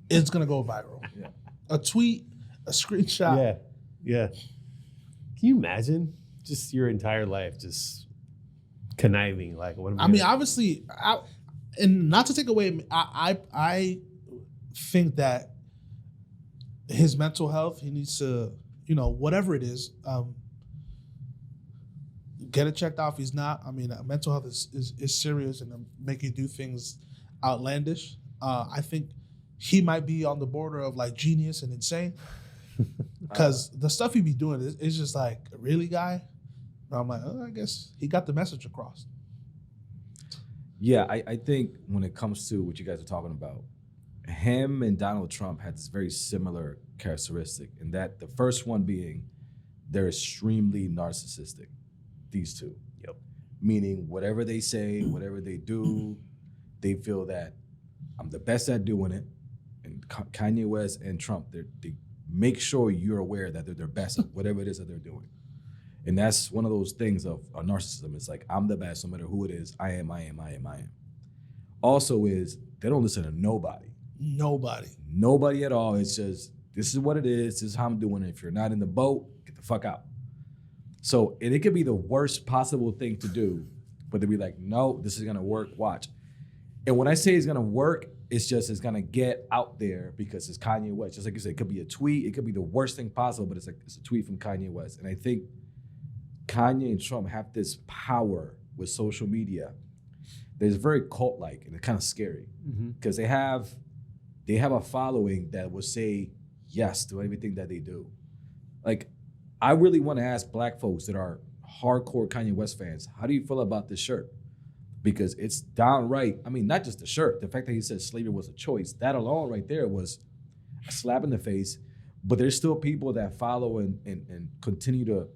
it's gonna go viral. Yeah. A tweet, a screenshot. Yeah, yeah. Can you imagine just your entire life just conniving? Like, what? I mean, obviously, and not to take away, I think that his mental health, he needs to, whatever it is, get it checked out. If he's not, I mean, mental health is serious and make you do things outlandish. I think he might be on the border of like genius and insane, because the stuff he be doing is just like, really, guy? But I'm like, I guess he got the message across. Yeah, I think when it comes to what you guys are talking about, him and Donald Trump had this very similar characteristic, in that the first one being they're extremely narcissistic, these two. Yep. Meaning whatever they say, whatever they do, they feel that I'm the best at doing it. And Kanye West and Trump, they make sure you're aware that they're their best at whatever it is that they're doing. And that's one of those things of a narcissism. It's like, I'm the best no matter who it is. I am. Also is, they don't listen to nobody. Nobody at all. It's just, this is what it is. This is how I'm doing it. If you're not in the boat, get the fuck out. So, and it could be the worst possible thing to do, but they'll be like, no, this is gonna work, watch. And when I say it's gonna work, it's gonna get out there because it's Kanye West. Just like you said, it could be a tweet, it could be the worst thing possible, but it's a tweet from Kanye West. And I think Kanye and Trump have this power with social media that is very cult-like, and it's kind of scary because they have a following that will say yes to everything that they do. Like, I really want to ask black folks that are hardcore Kanye West fans, how do you feel about this shirt? Because it's downright, I mean, not just the shirt, the fact that he said slavery was a choice, that alone right there was a slap in the face. But there's still people that follow and continue to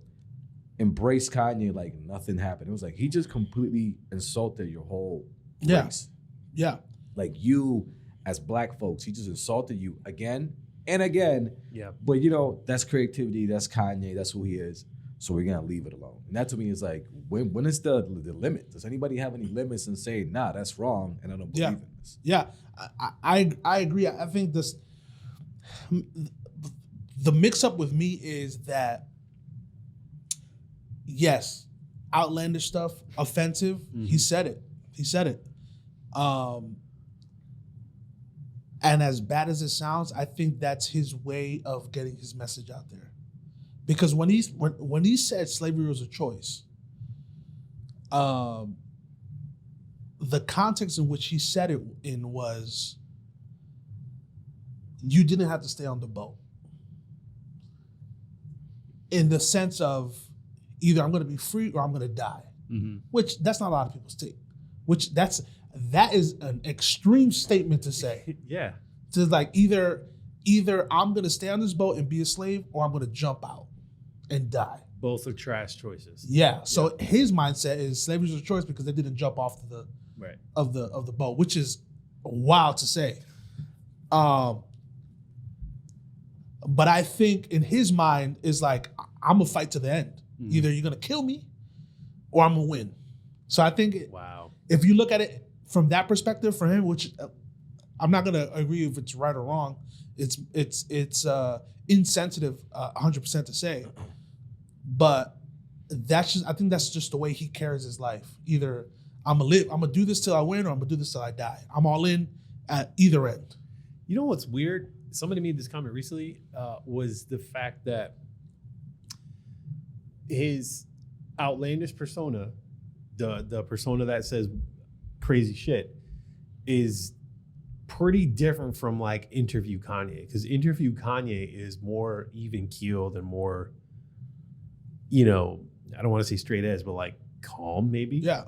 embrace Kanye like nothing happened. It was like, he just completely insulted your whole race. Yeah. Like, you as black folks, he just insulted you again and again. Yeah. But that's creativity, that's Kanye, that's who he is. So we're gonna leave it alone. And that to me is like, when is the limit? Does anybody have any limits and say, nah, that's wrong, and I don't believe in this? Yeah, I agree. I think the mix up with me is that, yes, outlandish stuff, offensive. He said it. And as bad as it sounds, I think that's his way of getting his message out there. Because when he said slavery was a choice, the context in which he said it in was, you didn't have to stay on the boat. In the sense of, either I'm going to be free or I'm going to die, which that's not a lot of people's take. That is an extreme statement to say. Yeah. To like, either I'm going to stay on this boat and be a slave, or I'm going to jump out and die. Both are trash choices. Yeah. So his mindset is slavery was a choice because they didn't jump off of the boat, which is wild to say. But I think in his mind is like, I'm gonna fight to the end. Either you're gonna kill me or I'm gonna win. So I think if you look at it from that perspective for him, which I'm not gonna agree if it's right or wrong, it's insensitive 100% to say, but I think that's just the way he carries his life. Either I'm gonna do this till I win, or I'm gonna do this till I die. I'm all in at either end. You know what's weird? Somebody made this comment recently, was the fact that his outlandish persona, the persona that says crazy shit, is pretty different from like interview Kanye. Because interview Kanye is more even keeled and more, I don't want to say straight edge, but like calm maybe. Yeah.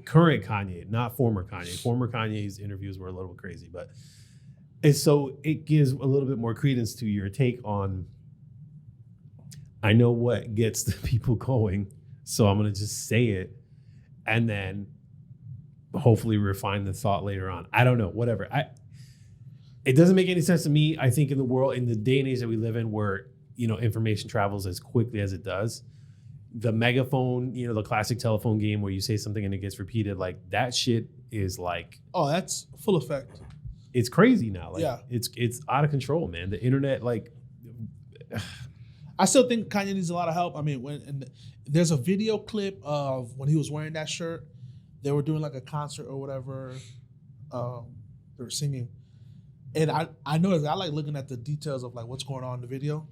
Current Kanye, not former Kanye. Former Kanye's interviews were a little crazy, but and so it gives a little bit more credence to your take on, I know what gets the people going, so I'm going to just say it and then hopefully refine the thought later on. I don't know, whatever. It doesn't make any sense to me. I think in the day and age that we live in, where information travels as quickly as it does, the megaphone, the classic telephone game where you say something and it gets repeated, like that shit is like, oh, that's full effect. It's crazy now. Like, yeah, it's out of control, man. The internet, like, I still think Kanye needs a lot of help. I mean, there's a video clip of when he was wearing that shirt. They were doing like a concert or whatever. They were singing, and I noticed I like looking at the details of like what's going on in the video.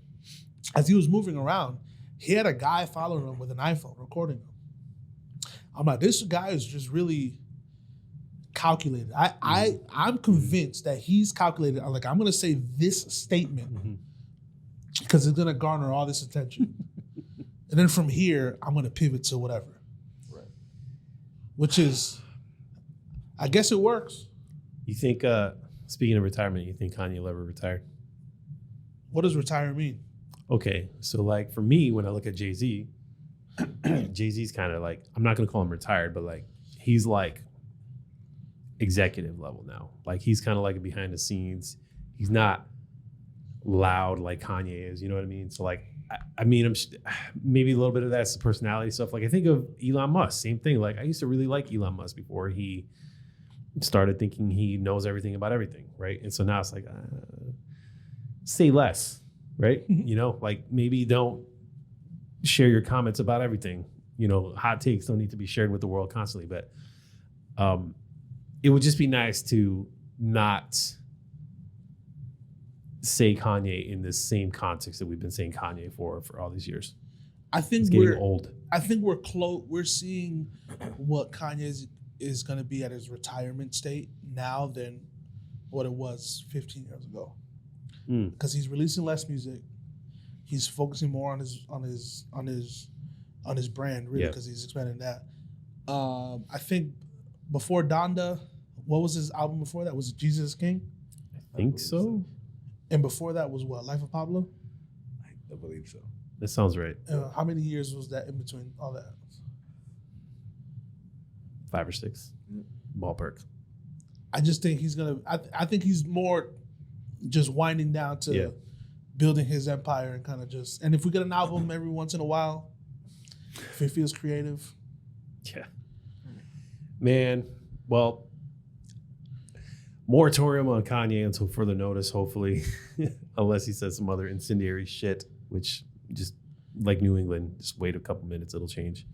As he was moving around, he had a guy following him with an iPhone recording him. I'm like, this guy is just really calculated. I'm convinced that he's calculated. I'm like, I'm gonna say this statement because it's gonna garner all this attention, and then from here I'm gonna pivot to whatever. Right. Which is, I guess it works. You think? Speaking of retirement, you think Kanye will ever retire? What does retire mean? Okay, so like for me, when I look at Jay-Z, Jay-Z's kind of like, I'm not gonna call him retired, but like he's like executive level now. Like he's kind of like behind the scenes. He's not loud like Kanye is, you know what I mean? So like, I mean, maybe a little bit of that's the personality stuff. Like I think of Elon Musk, same thing. Like I used to really like Elon Musk before he started thinking he knows everything about everything, right? And so now it's like, say less. Right? Like maybe don't share your comments about everything. Hot takes don't need to be shared with the world constantly. But it would just be nice to not say Kanye in the same context that we've been saying Kanye for all these years. I think it's getting old. I think we're close. We're seeing what Kanye is going to be at his retirement state now than what it was 15 years ago. Because he's releasing less music, he's focusing more on his brand, really, because he's expanding that. I think before Donda, what was his album before that? Was it Jesus is King? I think so. And before that was what? Life of Pablo? I believe so. That sounds right. How many years was that in between all that? 5 or 6, ballpark. I just think he's gonna. I think he's more just winding down to building his empire and kind of just. And if we get an album every once in a while, if it feels creative, man. Well, moratorium on Kanye until further notice, hopefully, unless he says some other incendiary shit, which just like New England, just wait a couple minutes, it'll change.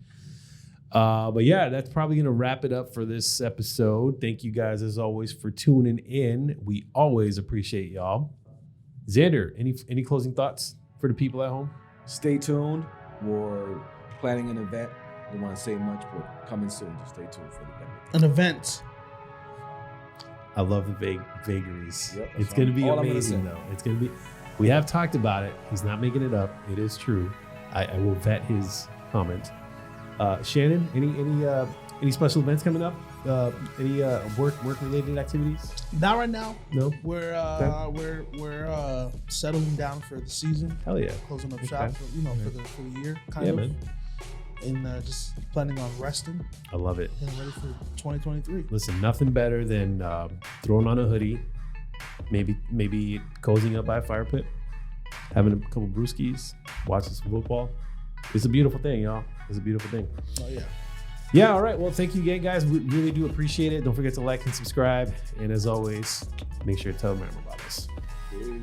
But yeah, that's probably going to wrap it up for this episode. Thank you guys, as always, for tuning in. We always appreciate y'all. Xander, any closing thoughts for the people at home? Stay tuned. We're planning an event. Don't want to say much, but coming soon. Just stay tuned for the event. An event. I love the vagaries. Yep, it's going to be amazing, though. It's going to be. We have talked about it. He's not making it up. It is true. I will vet his comment. Shannon, any special events coming up? Any work related activities? Not right now. No. We're settling down for the season. Hell yeah. Closing up shop for the year. Kind of. Man. And just planning on resting. I love it. Getting ready for 2023. Listen, nothing better than throwing on a hoodie, maybe cozying up by a fire pit, having a couple brewskis, watching some football. It's a beautiful thing, y'all. It's a beautiful thing. Oh, yeah. Yeah, all right. Well, thank you again, guys. We really do appreciate it. Don't forget to like and subscribe. And as always, make sure to tell them about us. Peace.